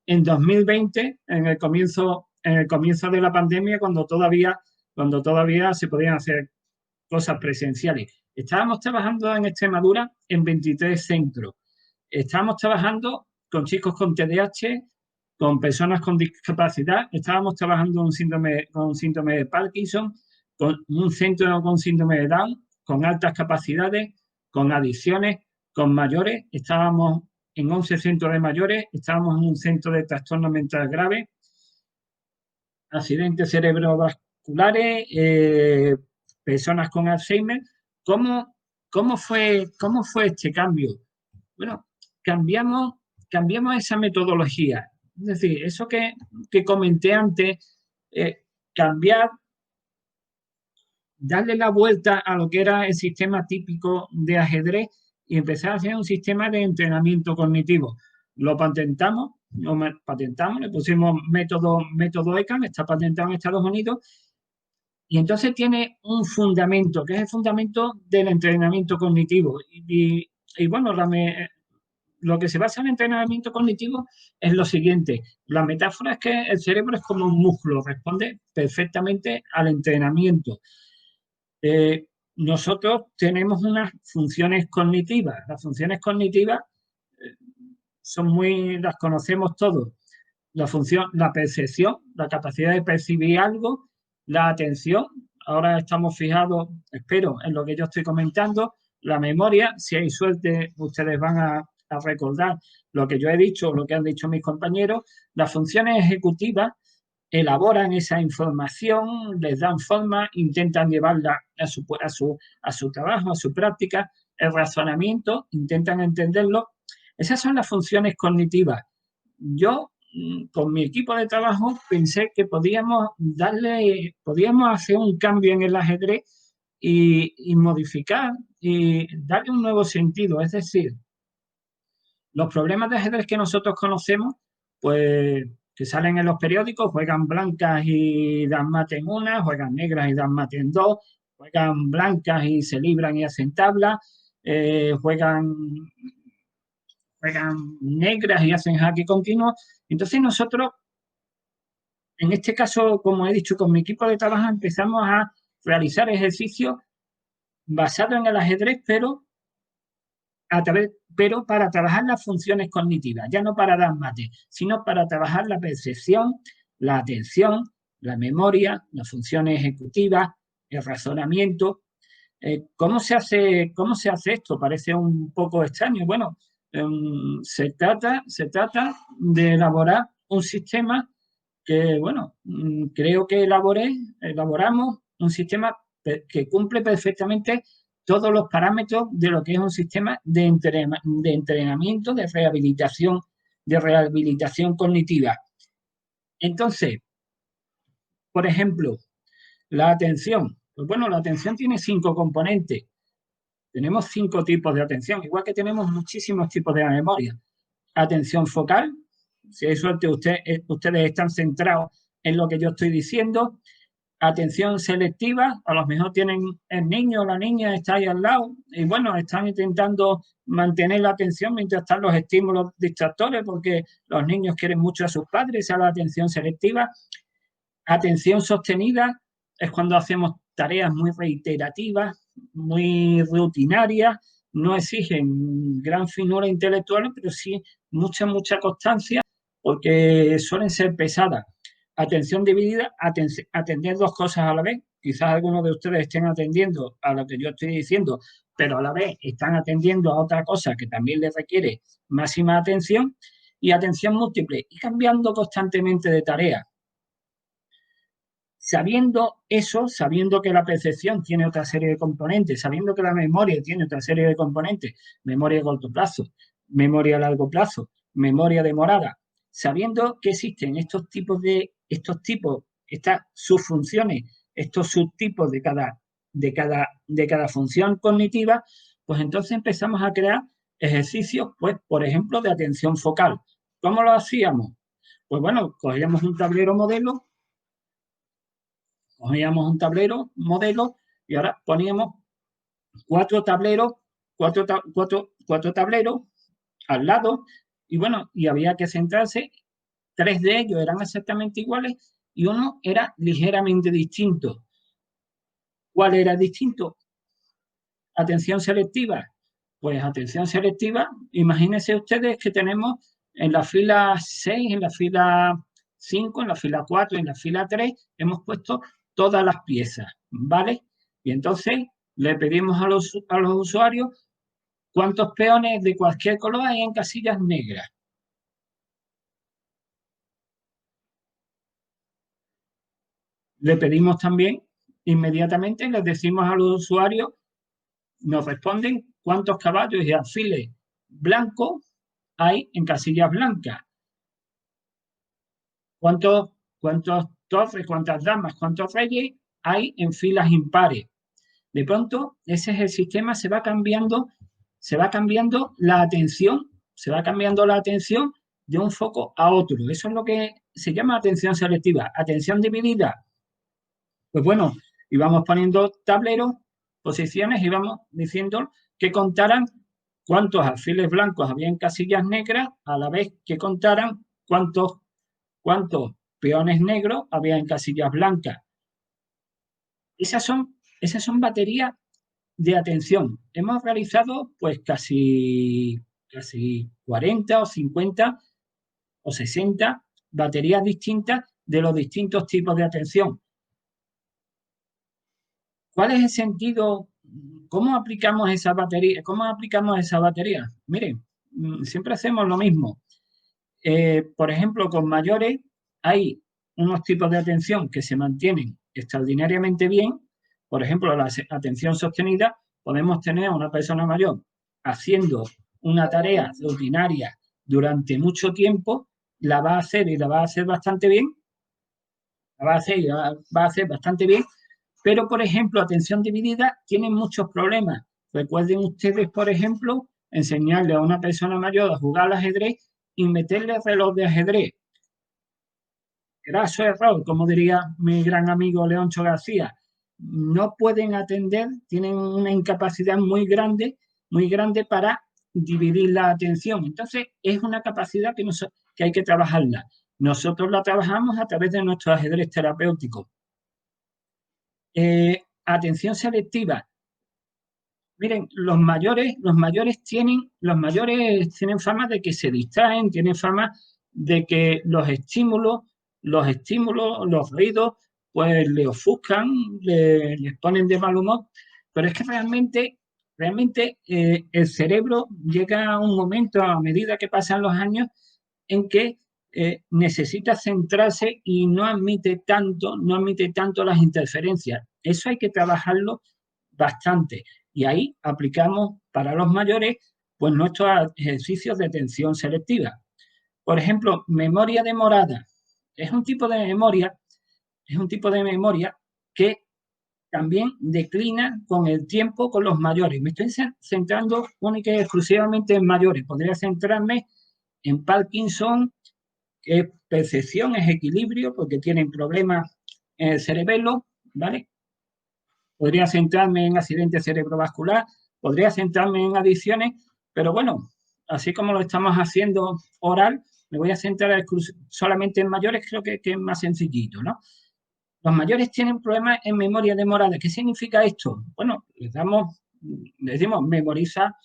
En 2020, en el comienzo de la pandemia, cuando todavía se podían hacer cosas presenciales. Estábamos trabajando en Extremadura en 23 centros. Estábamos trabajando con chicos con TDAH, con personas con discapacidad. Estábamos trabajando con síndrome de Parkinson, con un centro con síndrome de Down, con altas capacidades, con adicciones, con mayores. Estábamos en 11 centros de mayores, estábamos en un centro de trastorno mental grave, accidentes cerebrovasculares, personas con Alzheimer. ¿Cómo fue este cambio? Bueno, cambiamos esa metodología. Es decir, eso que comenté antes, cambiar, darle la vuelta a lo que era el sistema típico de ajedrez y empezar a hacer un sistema de entrenamiento cognitivo. Lo patentamos, le pusimos método ECAM, está patentado en Estados Unidos, y entonces tiene un fundamento, que es el fundamento del entrenamiento cognitivo. Y bueno, lo que se basa en el entrenamiento cognitivo es lo siguiente. La metáfora es que el cerebro es como un músculo, responde perfectamente al entrenamiento. Nosotros tenemos unas funciones cognitivas. Las funciones cognitivas las conocemos todos. La percepción, la capacidad de percibir algo, la atención. Ahora estamos fijados, espero, en lo que yo estoy comentando. La memoria, si hay suerte, ustedes van a recordar lo que yo he dicho, lo que han dicho mis compañeros. Las funciones ejecutivas elaboran esa información, les dan forma, intentan llevarla a su trabajo, a su práctica. El razonamiento, intentan entenderlo. Esas son las funciones cognitivas. Yo, con mi equipo de trabajo, pensé que podíamos hacer un cambio en el ajedrez y modificar y darle un nuevo sentido. Es decir, los problemas de ajedrez que nosotros conocemos, pues que salen en los periódicos, juegan blancas y dan mate en una, juegan negras y dan mate en dos, juegan blancas y se libran y hacen tabla, juegan negras y hacen jaque continuo. Entonces nosotros, en este caso, como he dicho, con mi equipo de trabajo empezamos a realizar ejercicios basados en el ajedrez, pero para trabajar las funciones cognitivas, ya no para dar mate, sino para trabajar la percepción, la atención, la memoria, las funciones ejecutivas, el razonamiento. ¿Cómo se hace esto? Parece un poco extraño. Bueno, se trata de elaborar un sistema que, bueno, creo que elaboramos un sistema que cumple perfectamente todos los parámetros de lo que es un sistema de entrenamiento, de rehabilitación cognitiva. Entonces, por ejemplo, la atención. Pues bueno, la atención tiene 5 componentes. Tenemos 5 tipos de atención, igual que tenemos muchísimos tipos de memoria. Atención focal, si hay suerte ustedes están centrados en lo que yo estoy diciendo. Atención selectiva, a lo mejor tienen el niño o la niña está ahí al lado y bueno, están intentando mantener la atención mientras están los estímulos distractores porque los niños quieren mucho a sus padres, a la atención selectiva. Atención sostenida es cuando hacemos tareas muy reiterativas, muy rutinarias, no exigen gran finura intelectual, pero sí mucha constancia porque suelen ser pesadas. Atención dividida, atender 2 cosas a la vez. Quizás algunos de ustedes estén atendiendo a lo que yo estoy diciendo, pero a la vez están atendiendo a otra cosa que también les requiere máxima atención. Y atención múltiple, y cambiando constantemente de tarea. Sabiendo que la percepción tiene otra serie de componentes, sabiendo que la memoria tiene otra serie de componentes, memoria a corto plazo, memoria a largo plazo, memoria demorada, sabiendo que existen estas subfunciones, estos subtipos de cada función cognitiva, pues entonces empezamos a crear ejercicios, pues, por ejemplo, de atención focal. ¿Cómo lo hacíamos? Pues bueno, cogíamos un tablero modelo y ahora poníamos 4 tableros al lado y bueno, y había que centrarse. 3 de ellos eran exactamente iguales y uno era ligeramente distinto. ¿Cuál era distinto? Atención selectiva. Pues atención selectiva, imagínense ustedes que tenemos en la fila 6, en la fila 5, en la fila 4, en la fila 3, hemos puesto todas las piezas, ¿vale? Y entonces le pedimos a los usuarios cuántos peones de cualquier color hay en casillas negras. Le pedimos también, inmediatamente les decimos a los usuarios, nos responden cuántos caballos y alfiles blancos hay en casillas blancas. ¿Cuántos torres, cuántas damas, cuántos reyes hay en filas impares. De pronto, ese es el sistema, se va cambiando la atención, de un foco a otro. Eso es lo que se llama atención selectiva. Atención dividida, pues bueno, íbamos poniendo tableros, posiciones, y íbamos diciendo que contaran cuántos alfiles blancos había en casillas negras, a la vez que contaran cuántos peones negros había en casillas blancas. Esas son baterías de atención. Hemos realizado pues casi 40 o 50 o 60 baterías distintas de los distintos tipos de atención. ¿Cuál es el sentido? ¿Cómo aplicamos esa batería? Miren, siempre hacemos lo mismo. Por ejemplo, con mayores hay unos tipos de atención que se mantienen extraordinariamente bien. Por ejemplo, la atención sostenida, podemos tener a una persona mayor haciendo una tarea rutinaria durante mucho tiempo, la va a hacer y la va a hacer bastante bien, pero, por ejemplo, atención dividida tiene muchos problemas. Recuerden ustedes, por ejemplo, enseñarle a una persona mayor a jugar al ajedrez y meterle reloj de ajedrez. Graso error, como diría mi gran amigo Leoncho García. No pueden atender, tienen una incapacidad muy grande para dividir la atención. Entonces, es una capacidad que hay que trabajarla. Nosotros la trabajamos a través de nuestro ajedrez terapéutico. Atención selectiva. Miren, los mayores tienen fama de que se distraen, tienen fama de que los estímulos, los ruidos, pues le ofuscan, les ponen de mal humor, pero es que realmente el cerebro llega a un momento, a medida que pasan los años, en que necesita centrarse y no admite tanto las interferencias. Eso hay que trabajarlo bastante. Y ahí aplicamos para los mayores pues nuestros ejercicios de atención selectiva. Por ejemplo, memoria demorada. Es un tipo de memoria que también declina con el tiempo con los mayores. Me estoy centrando única y exclusivamente en mayores. Podría centrarme en Parkinson, que es percepción, es equilibrio, porque tienen problemas en el cerebelo, ¿vale? Podría centrarme en accidente cerebrovascular, podría centrarme en adicciones, pero bueno, así como lo estamos haciendo oral, me voy a centrar solamente en mayores, creo que es más sencillito, ¿no? Los mayores tienen problemas en memoria demorada. ¿Qué significa esto? Bueno, les decimos, memoriza,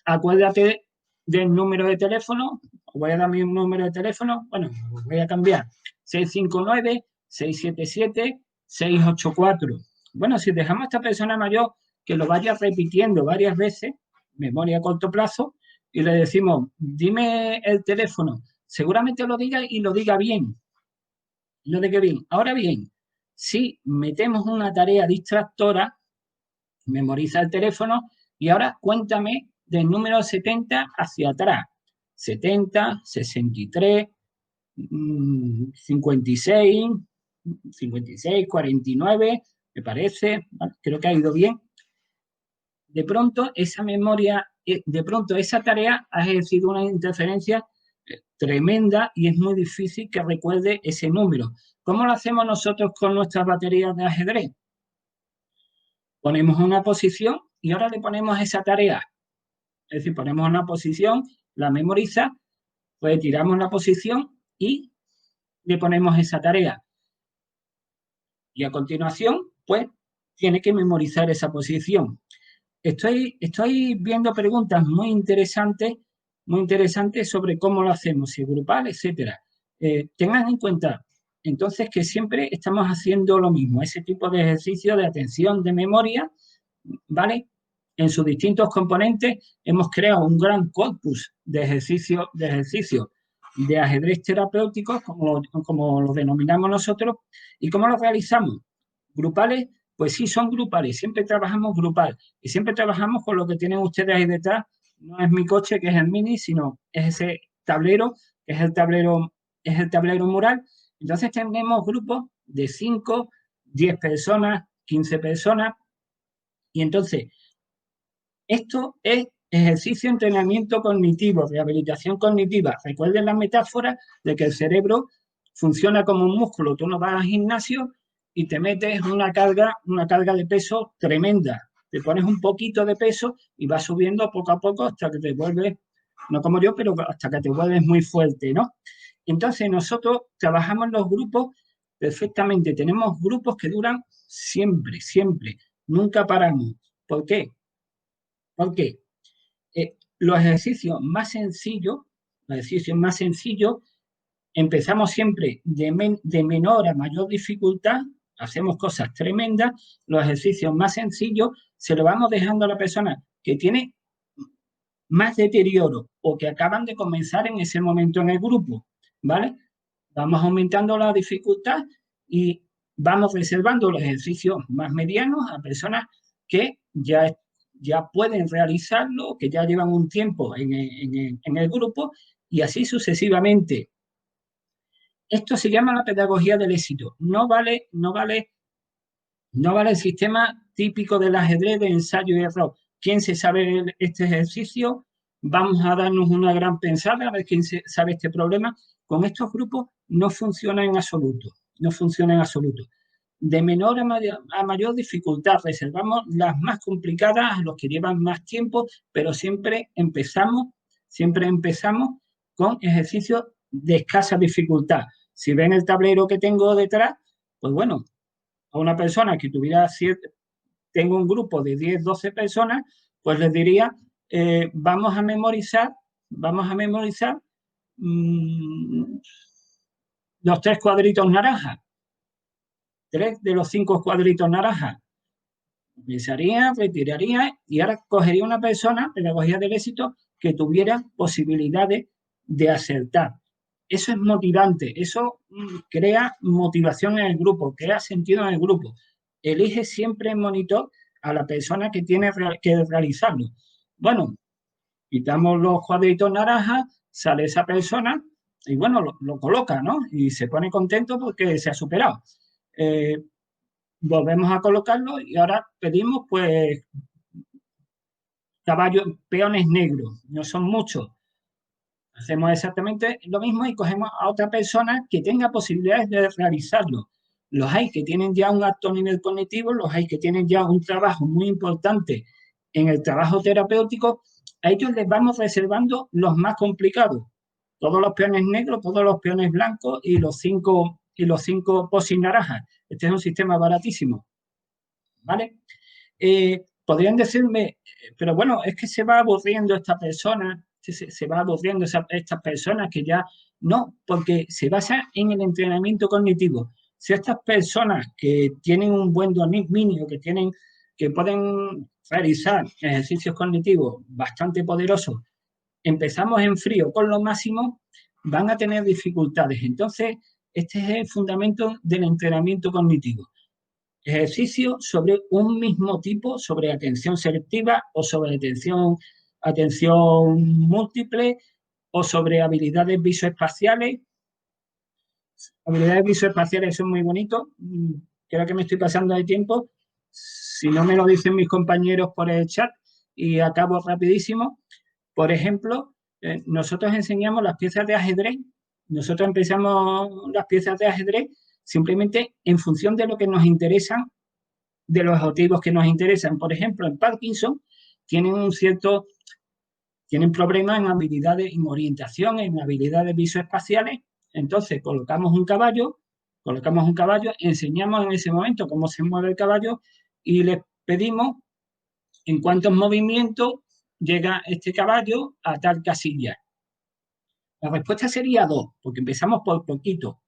acuérdate del número de teléfono, voy a dar mi número de teléfono, bueno, voy a cambiar, 659-677-684. Bueno, si dejamos a esta persona mayor que lo vaya repitiendo varias veces, memoria a corto plazo, y le decimos, dime el teléfono, seguramente lo diga y lo diga bien. Ahora bien, si metemos una tarea distractora, memoriza el teléfono y ahora cuéntame del número 70 hacia atrás. 70, 63, 56, 49, me parece, creo que ha ido bien. De pronto, esa tarea ha ejercido una interferencia tremenda y es muy difícil que recuerde ese número. ¿Cómo lo hacemos nosotros con nuestras baterías de ajedrez? Ponemos una posición y ahora le ponemos esa tarea. Es decir, ponemos una posición, la memoriza, retiramos la posición y le ponemos esa tarea. Y a continuación, pues, tiene que memorizar esa posición. Estoy viendo preguntas muy interesantes sobre cómo lo hacemos, si es grupal, etcétera. Tengan en cuenta, entonces, que siempre estamos haciendo lo mismo, ese tipo de ejercicio de atención, de memoria, ¿vale? En sus distintos componentes hemos creado un gran corpus de ejercicios de ajedrez terapéuticos, como lo denominamos nosotros. ¿Y cómo los realizamos? ¿Grupales? Pues sí, son grupales, siempre trabajamos grupal y siempre trabajamos con lo que tienen ustedes ahí detrás. No es mi coche, que es el Mini, sino es ese tablero, que es el tablero mural. Entonces tenemos grupos de 5, 10 personas, 15 personas. Y entonces, esto es ejercicio, entrenamiento cognitivo, rehabilitación cognitiva. Recuerden la metáfora de que el cerebro funciona como un músculo. Tú no vas al gimnasio y te metes una carga de peso tremenda. Te pones un poquito de peso y vas subiendo poco a poco hasta que te vuelves, no como yo, pero hasta que te vuelves muy fuerte, ¿no? Entonces nosotros trabajamos los grupos perfectamente. Tenemos grupos que duran siempre, siempre. Nunca paramos. ¿Por qué? Porque los ejercicios más sencillos, empezamos siempre de menor a mayor dificultad, hacemos cosas tremendas, los ejercicios más sencillos se lo vamos dejando a la persona que tiene más deterioro o que acaban de comenzar en ese momento en el grupo, ¿vale? Vamos aumentando la dificultad y vamos reservando los ejercicios más medianos a personas que ya pueden realizarlo, que ya llevan un tiempo en el grupo y así sucesivamente. Esto se llama la pedagogía del éxito. No vale el sistema típico del ajedrez de ensayo y error. ¿Quién se sabe este ejercicio? Vamos a darnos una gran pensada a ver quién se sabe este problema. Con estos grupos no funciona en absoluto. No funciona en absoluto. De menor a mayor dificultad, reservamos las más complicadas a los que llevan más tiempo, pero siempre empezamos con ejercicios de escasa dificultad. Si ven el tablero que tengo detrás, pues bueno, a una persona que tuviera tengo un grupo de 10, 12 personas, pues les diría, vamos a memorizar los 3 cuadritos naranjas. 3 de los 5 cuadritos naranjas. Pensaría, retiraría y ahora cogería una persona, pedagogía del éxito, que tuviera posibilidades de acertar. Eso es motivante, eso crea motivación en el grupo, crea sentido en el grupo. Elige siempre en monitor a la persona que tiene que realizarlo. Bueno, quitamos los cuadritos naranjas, sale esa persona y bueno, lo coloca, ¿no? Y se pone contento porque se ha superado. Volvemos a colocarlo y ahora pedimos, pues, caballos, peones negros, no son muchos. Hacemos exactamente lo mismo y cogemos a otra persona que tenga posibilidades de realizarlo. Los hay que tienen ya un alto nivel cognitivo, los hay que tienen ya un trabajo muy importante en el trabajo terapéutico. A ellos les vamos reservando los más complicados. Todos los peones negros, todos los peones blancos y los 5 posis naranjas. Este es un sistema baratísimo, ¿vale? Podrían decirme, pero bueno, es que se va aburriendo esta persona, se va aburriendo estas personas que ya no, porque se basa en el entrenamiento cognitivo. Si estas personas que tienen un buen dominio, que pueden realizar ejercicios cognitivos bastante poderosos, empezamos en frío con lo máximo, van a tener dificultades. Entonces, este es el fundamento del entrenamiento cognitivo. Ejercicio sobre un mismo tipo, sobre atención selectiva o sobre atención múltiple o sobre habilidades visoespaciales. Habilidades visoespaciales son muy bonitos. Creo que me estoy pasando de tiempo. Si no me lo dicen mis compañeros por el chat y acabo rapidísimo. Por ejemplo, nosotros enseñamos las piezas de ajedrez. Nosotros empezamos las piezas de ajedrez simplemente en función de lo que nos interesan, de los objetivos que nos interesan. Por ejemplo, en Parkinson tienen problemas en habilidades, en orientación, en habilidades visoespaciales. Entonces, colocamos un caballo, enseñamos en ese momento cómo se mueve el caballo y les pedimos en cuántos movimientos llega este caballo a tal casilla. La respuesta sería 2, porque empezamos por poquito.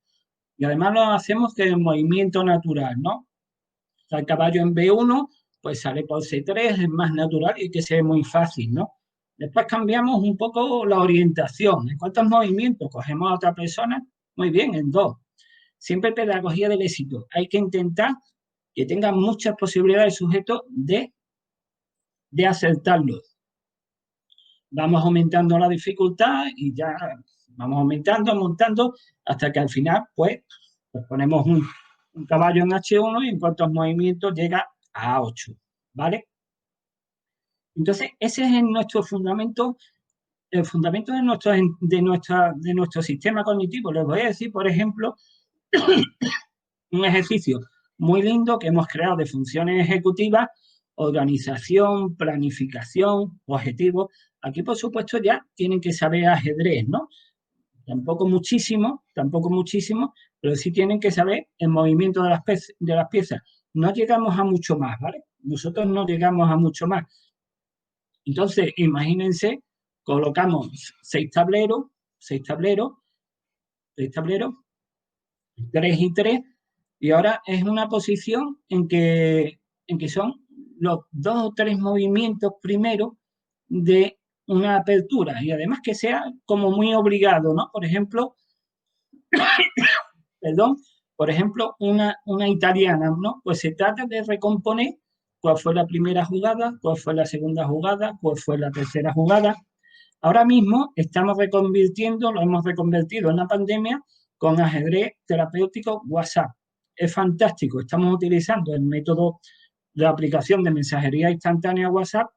Y además lo hacemos de movimiento natural, ¿no? O sea, el caballo en B1, pues sale por C3, es más natural y que se ve muy fácil, ¿no? Después cambiamos un poco la orientación. ¿En cuántos movimientos cogemos a otra persona? Muy bien, en 2. Siempre pedagogía del éxito. Hay que intentar que tenga muchas posibilidades el sujeto de acertarlo. Vamos aumentando la dificultad y ya vamos aumentando hasta que al final, pues ponemos un caballo en H1 y en cuantos movimientos llega a A8, ¿vale? Entonces, ese es nuestro fundamento, el fundamento de nuestro sistema cognitivo. Les voy a decir, por ejemplo, un ejercicio muy lindo que hemos creado de funciones ejecutivas, organización, planificación, objetivos. Aquí, por supuesto, ya tienen que saber ajedrez, ¿no? Tampoco muchísimo, pero sí tienen que saber el movimiento de las piezas. No llegamos a mucho más, ¿vale? Nosotros no llegamos a mucho más. Entonces, imagínense, colocamos 6 tableros, 3 y 3, y ahora es una posición en que son los 2 o 3 movimientos primero de una apertura, y además que sea como muy obligado, ¿no? Por ejemplo, una italiana, ¿no? Pues se trata de recomponer cuál fue la primera jugada, cuál fue la segunda jugada, cuál fue la tercera jugada. Ahora mismo lo hemos reconvertido en la pandemia con ajedrez terapéutico WhatsApp. Es fantástico, estamos utilizando el método de aplicación de mensajería instantánea WhatsApp,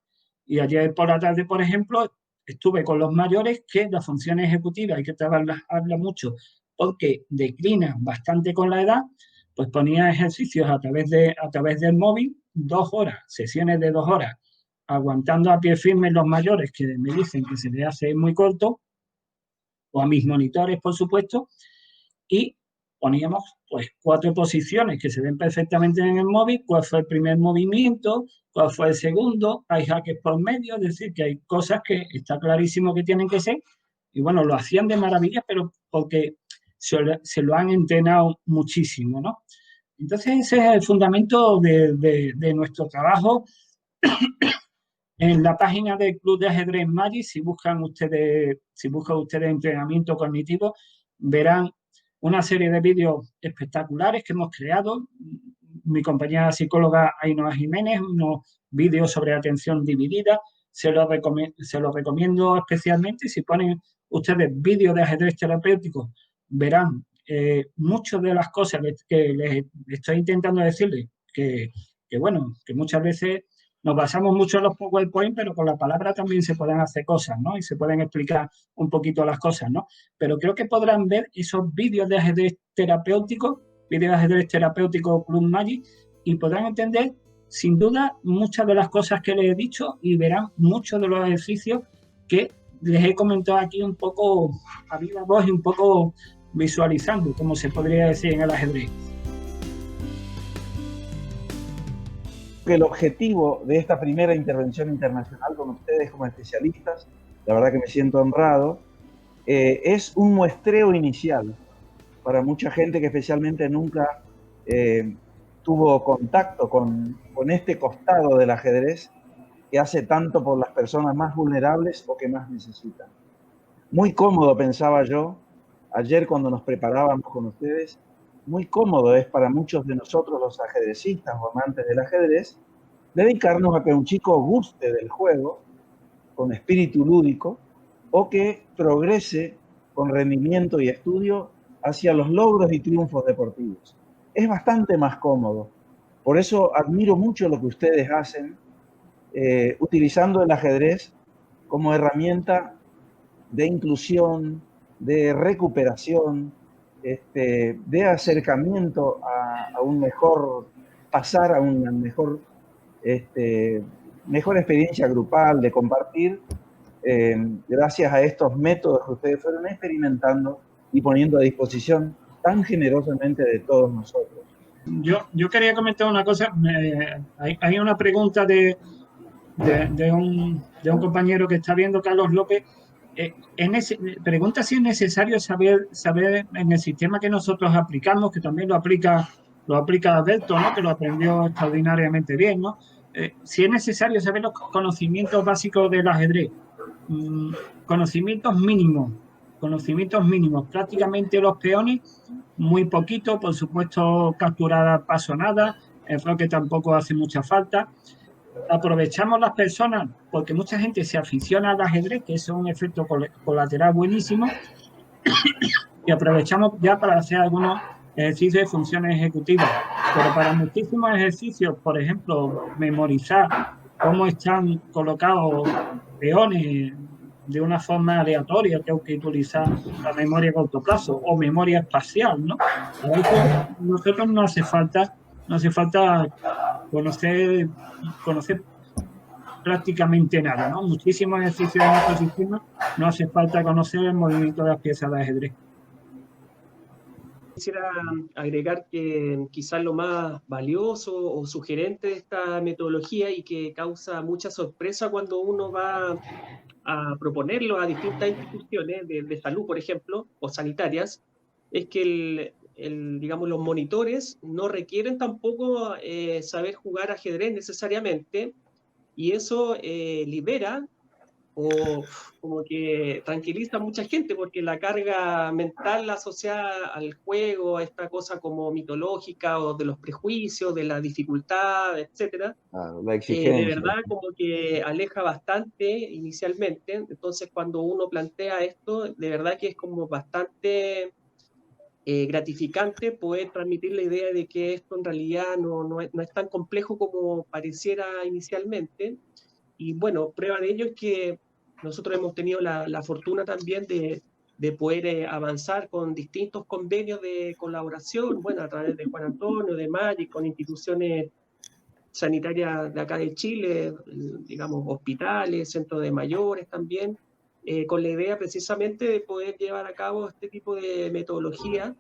y ayer por la tarde, por ejemplo, estuve con los mayores que la función ejecutiva hay que trabajarla mucho porque declina bastante con la edad, pues ponía ejercicios a través del móvil, 2 horas, sesiones de 2 horas, aguantando a pie firme los mayores que me dicen que se les hace muy corto, o a mis monitores, por supuesto, y poníamos pues 4 posiciones que se ven perfectamente en el móvil, cuál fue el primer movimiento, cuál fue el segundo, hay jaques por medio, es decir, que hay cosas que está clarísimo que tienen que ser, y bueno, lo hacían de maravilla, pero porque se lo han entrenado muchísimo, ¿no? Entonces ese es el fundamento de nuestro trabajo. En la página del Club de Ajedrez Magic, si buscan ustedes entrenamiento cognitivo, verán una serie de vídeos espectaculares que hemos creado. Mi compañera psicóloga Ainhoa Jiménez, unos vídeos sobre atención dividida. Se lo recomiendo especialmente. Si ponen ustedes vídeos de ajedrez terapéutico, verán muchas de las cosas que les estoy intentando decirles, que muchas veces nos basamos mucho en los PowerPoint, pero con la palabra también se pueden hacer cosas, ¿no? Y se pueden explicar un poquito las cosas, ¿no? Pero creo que podrán ver esos vídeos de ajedrez terapéutico, Club Magic, y podrán entender, sin duda, muchas de las cosas que les he dicho, y verán muchos de los ejercicios que les he comentado aquí un poco a viva voz y un poco visualizando, como se podría decir en el ajedrez. El objetivo de esta primera intervención internacional con ustedes como especialistas, la verdad que me siento honrado, es un muestreo inicial para mucha gente que especialmente nunca tuvo contacto con este costado del ajedrez que hace tanto por las personas más vulnerables o que más necesitan. Muy cómodo, pensaba yo, ayer cuando nos preparábamos con ustedes, muy cómodo es para muchos de nosotros los ajedrecistas o amantes del ajedrez dedicarnos a que un chico guste del juego con espíritu lúdico o que progrese con rendimiento y estudio hacia los logros y triunfos deportivos. Es bastante más cómodo. Por eso admiro mucho lo que ustedes hacen utilizando el ajedrez como herramienta de inclusión, de recuperación, de acercamiento a un mejor, pasar a una mejor experiencia grupal, de compartir, gracias a estos métodos que ustedes fueron experimentando y poniendo a disposición tan generosamente de todos nosotros. Yo quería comentar una cosa. Hay una pregunta de un compañero que está viendo, Carlos López. Pregunta si es necesario saber en el sistema que nosotros aplicamos, que también lo aplica Alberto, ¿no? Que lo aprendió extraordinariamente bien, ¿no? Si es necesario saber los conocimientos básicos del ajedrez. Conocimientos mínimos. Prácticamente los peones, muy poquito, por supuesto, capturada paso nada, el roque tampoco hace mucha falta. Aprovechamos las personas, porque mucha gente se aficiona al ajedrez, que es un efecto colateral buenísimo, y aprovechamos ya para hacer algunos ejercicios de funciones ejecutivas. Pero para muchísimos ejercicios, por ejemplo, memorizar cómo están colocados peones de una forma aleatoria, tengo que utilizar la memoria a corto plazo o memoria espacial, ¿no? A veces nosotros no hace falta conocer prácticamente nada, ¿no? Muchísimos ejercicios de nuestro sistema no hace falta conocer el movimiento de las piezas de ajedrez. Quisiera agregar que quizás lo más valioso o sugerente de esta metodología y que causa mucha sorpresa cuando uno va a proponerlo a distintas instituciones de salud, por ejemplo, o sanitarias, es que digamos, los monitores no requieren tampoco saber jugar ajedrez necesariamente, y eso libera o como que tranquiliza a mucha gente, porque la carga mental asociada al juego, esta cosa como mitológica o de los prejuicios, de la dificultad, etcétera, la de exigencia. verdad como que aleja bastante inicialmente. Entonces cuando uno plantea esto, de verdad que es como bastante gratificante poder transmitir la idea de que esto en realidad no es tan complejo como pareciera inicialmente. Y bueno, prueba de ello es que nosotros hemos tenido la fortuna también de poder avanzar con distintos convenios de colaboración, bueno, a través de Juan Antonio, de Magic, con instituciones sanitarias de acá de Chile, digamos, hospitales, centros de mayores también, con la idea precisamente de poder llevar a cabo este tipo de metodología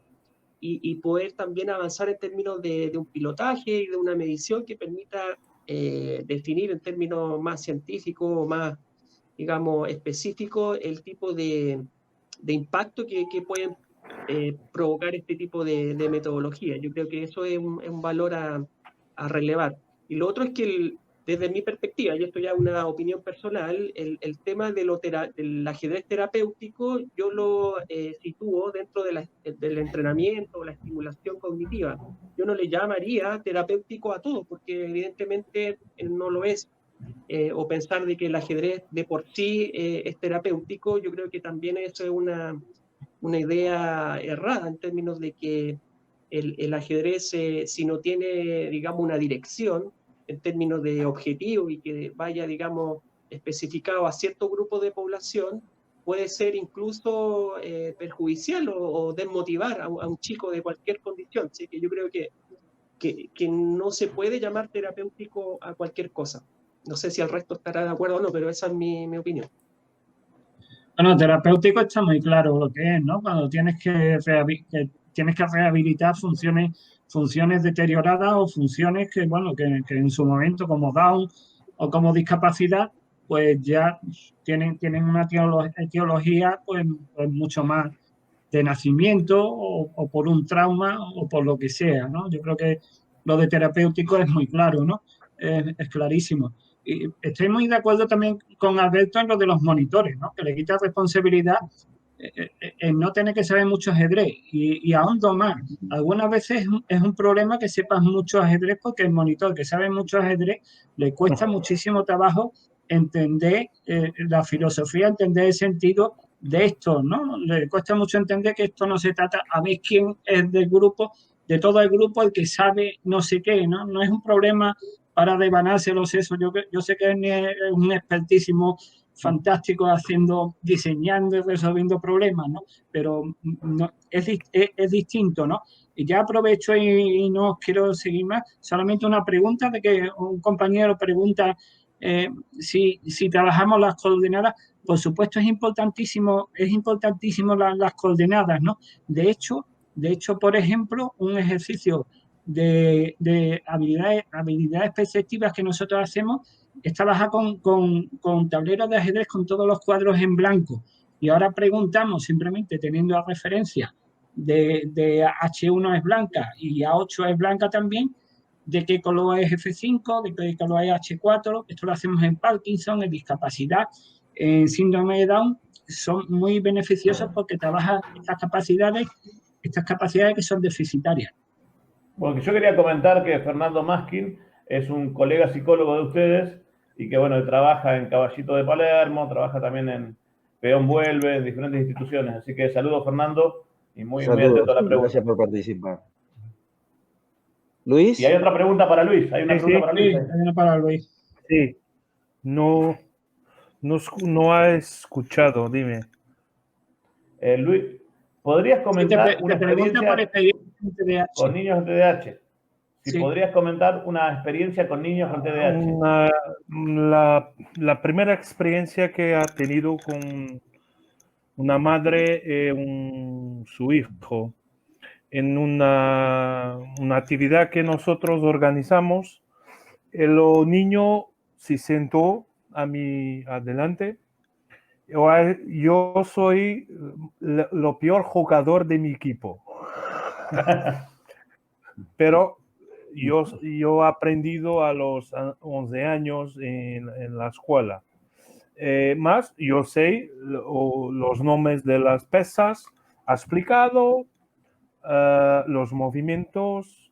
y poder también avanzar en términos de un pilotaje y de una medición que permita definir en términos más científicos, más, digamos, específicos, el tipo de impacto que pueden provocar este tipo de metodología. Yo creo que eso es un valor a relevar. Y lo otro es que desde mi perspectiva, y esto ya es una opinión personal, el tema del ajedrez terapéutico yo lo sitúo dentro del entrenamiento, la estimulación cognitiva. Yo no le llamaría terapéutico a todo, porque evidentemente no lo es. O pensar de que el ajedrez de por sí es terapéutico, yo creo que también eso es una idea errada en términos de que el ajedrez, si no tiene, digamos, una dirección en términos de objetivo y que vaya, digamos, especificado a cierto grupo de población, puede ser incluso perjudicial o desmotivar a un chico de cualquier condición. Así que yo creo que no se puede llamar terapéutico a cualquier cosa. No sé si el resto estará de acuerdo o no, pero esa es mi opinión. Bueno, terapéutico está muy claro lo que es, ¿no? Cuando tienes que rehabilitar funciones deterioradas o funciones que, bueno, que en su momento como Down o como discapacidad, pues ya tienen una etiología pues mucho más de nacimiento o por un trauma o por lo que sea, ¿no? Yo creo que lo de terapéutico es muy claro, ¿no? Es clarísimo. Y estoy muy de acuerdo también con Alberto en lo de los monitores, ¿no? Que le quita responsabilidad en no tener que saber mucho ajedrez. Y ahondo más, algunas veces es un problema que sepas mucho ajedrez porque el monitor que sabe mucho ajedrez le cuesta muchísimo trabajo entender la filosofía, entender el sentido de esto, ¿no? Le cuesta mucho entender que esto no se trata a ver quién es del grupo, de todo el grupo el que sabe no sé qué, ¿no? No es un problema para devanarse los sesos. Yo sé que es un expertísimo fantástico diseñando y resolviendo problemas, ¿no? Pero no, es distinto, ¿no? Y ya aprovecho y no quiero seguir más, solamente una pregunta de que un compañero pregunta si trabajamos las coordenadas. Por supuesto es importantísimo las coordenadas, ¿no? De hecho, por ejemplo, un ejercicio de habilidades perceptivas que nosotros hacemos es trabajar con tableros de ajedrez con todos los cuadros en blanco. Y ahora preguntamos, simplemente teniendo la referencia de H1 es blanca y A8 es blanca también, de qué color es F5, de qué color es H4. Esto lo hacemos en Parkinson, en discapacidad, en síndrome de Down. Son muy beneficiosos porque trabajan estas capacidades que son deficitarias. Bueno, yo quería comentar que Fernando Maskin es un colega psicólogo de ustedes y que, bueno, trabaja en Caballito de Palermo, trabaja también en Peón Vuelve, en diferentes instituciones. Así que saludos, Fernando, Y muy atento Saludos, a la pregunta. gracias por participar. Y Luis, hay otra pregunta para Luis. Hay una Sí, pregunta sí, para Luis. Sí, hay una para Luis. sí. No, no ha escuchado, dime. Luis, ¿podrías Sí, comentar una te pregunta por experiencia experiencia con en TDAH. niños con TDAH? Si Sí. podrías comentar una experiencia con niños con TDAH. La primera experiencia que ha tenido con una madre y su hijo en una actividad que nosotros organizamos. El niño se sentó a mi adelante. Yo soy lo peor jugador de mi equipo, pero yo he aprendido a los 11 años en la escuela. Más yo sé los nombres de las pesas, ha explicado los movimientos.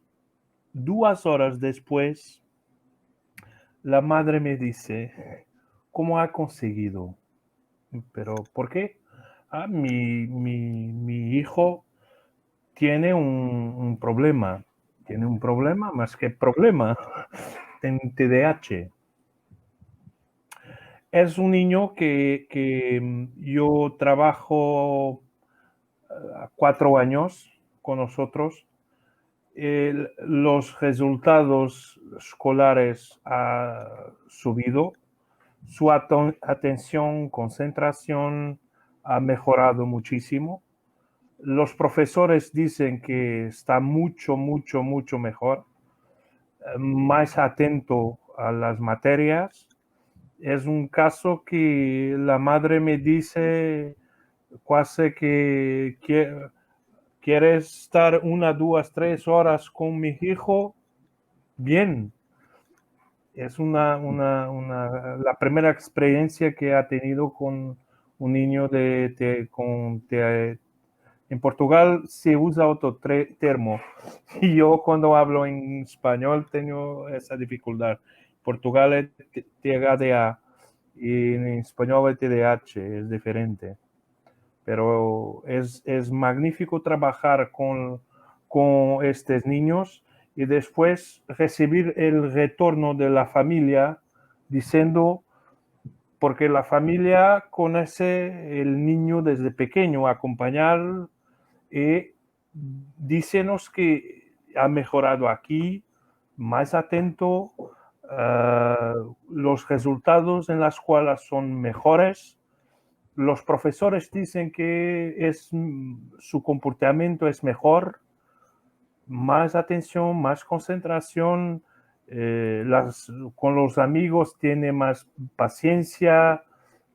2 horas después, la madre me dice, ¿cómo ha conseguido? ¿Pero por qué? Mi hijo tiene un problema. Tiene un problema más que problema. En TDAH. Es un niño que yo trabajo 4 años con nosotros. Los resultados escolares han subido. Su atención, concentración ha mejorado muchísimo. Los profesores dicen que está mucho, mucho, mucho mejor, más atento a las materias. Es un caso que la madre me dice casi que quieres estar 1, 2, 3 horas con mi hijo, bien. Es la primera experiencia que ha tenido con un niño en Portugal se usa otro termo. Y yo cuando hablo en español tengo esa dificultad. En Portugal es TDA y en español es TDAH, es diferente. Pero es magnífico trabajar con estos niños y después recibir el retorno de la familia diciendo, porque la familia conoce el niño desde pequeño, acompañar y dícenos que ha mejorado aquí, más atento, los resultados en la escuela son mejores. Los profesores dicen que su comportamiento es mejor, más atención, más concentración, con los amigos tiene más paciencia,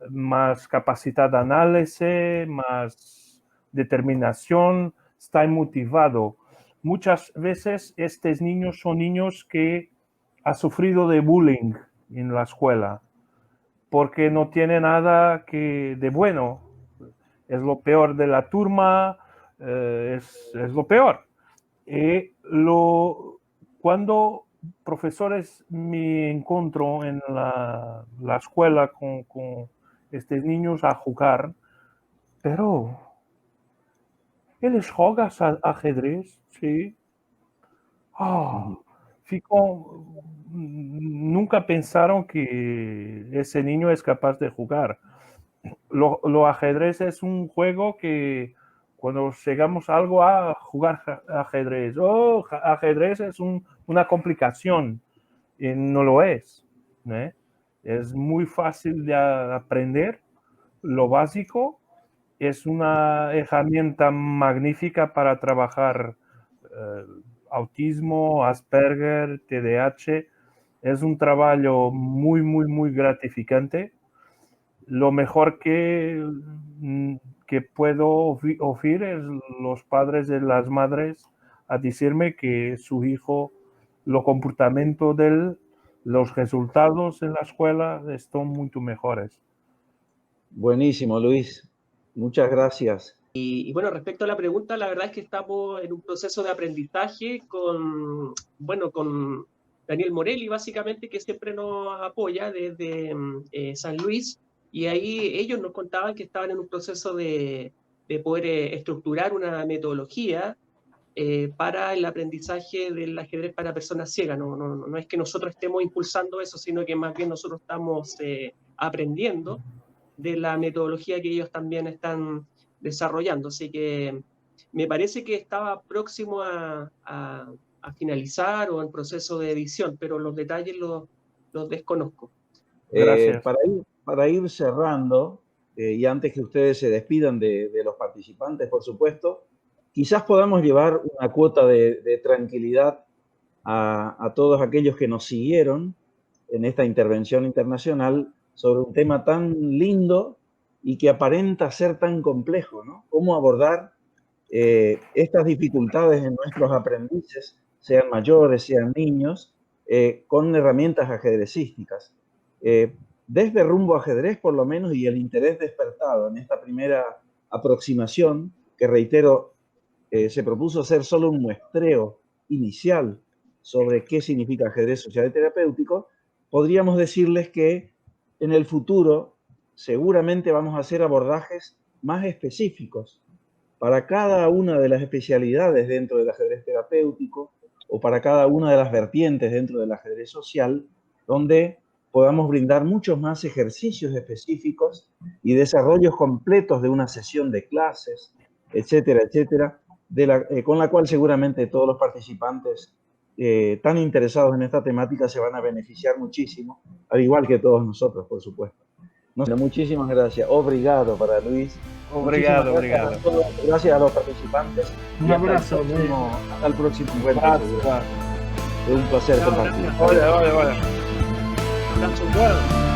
más capacidad de análisis, más determinación, está motivado. Muchas veces estos niños son niños que han sufrido de bullying en la escuela porque no tiene nada de bueno. Es lo peor de la turma, es lo peor. Cuando profesores me encuentro en la escuela con estos niños a jugar, pero ¿eles juegan ajedrez? Sí. Nunca pensaron que ese niño es capaz de jugar. Lo ajedrez es un juego que cuando llegamos a algo a jugar ajedrez, ajedrez es una complicación y no lo es. ¿Eh? Es muy fácil de aprender, lo básico, es una herramienta magnífica para trabajar autismo, Asperger, TDAH. Es un trabajo muy, muy, muy gratificante. Lo mejor que puedo oír es los padres de las madres a decirme que su hijo, los comportamientos de él, los resultados en la escuela están mucho mejores. buenísimo, Luis. Muchas gracias. Y bueno, respecto a la pregunta, la verdad es que estamos en un proceso de aprendizaje con Daniel Morelli, básicamente, que siempre nos apoya desde San Luis, y ahí ellos nos contaban que estaban en un proceso de de poder estructurar una metodología para el aprendizaje del ajedrez para personas ciegas. No es que nosotros estemos impulsando eso, sino que más bien nosotros estamos aprendiendo de la metodología que ellos también están desarrollando. Así que me parece que estaba próximo a finalizar o en proceso de edición, pero los detalles los desconozco. Gracias. Para ir cerrando, y antes que ustedes se despidan de los participantes, por supuesto, quizás podamos llevar una cuota de tranquilidad a todos aquellos que nos siguieron en esta intervención internacional sobre un tema tan lindo y que aparenta ser tan complejo, ¿no? Cómo abordar estas dificultades en nuestros aprendices, sean mayores, sean niños, con herramientas ajedrecísticas. Desde Rumbo Ajedrez, por lo menos, y el interés despertado en esta primera aproximación, que reitero, se propuso hacer solo un muestreo inicial sobre qué significa ajedrez social y terapéutico, podríamos decirles que en el futuro seguramente vamos a hacer abordajes más específicos para cada una de las especialidades dentro del ajedrez terapéutico o para cada una de las vertientes dentro del ajedrez social, donde podamos brindar muchos más ejercicios específicos y desarrollos completos de una sesión de clases, etcétera, etcétera, con la cual seguramente todos los participantes tan interesados en esta temática se van a beneficiar muchísimo, al igual que todos nosotros, por supuesto. Muchísimas gracias. Obrigado para Luis. Obrigado. Gracias a los participantes. Un abrazo. Hasta el próximo encuentro. Es un placer compartir. Hola. Un abrazo.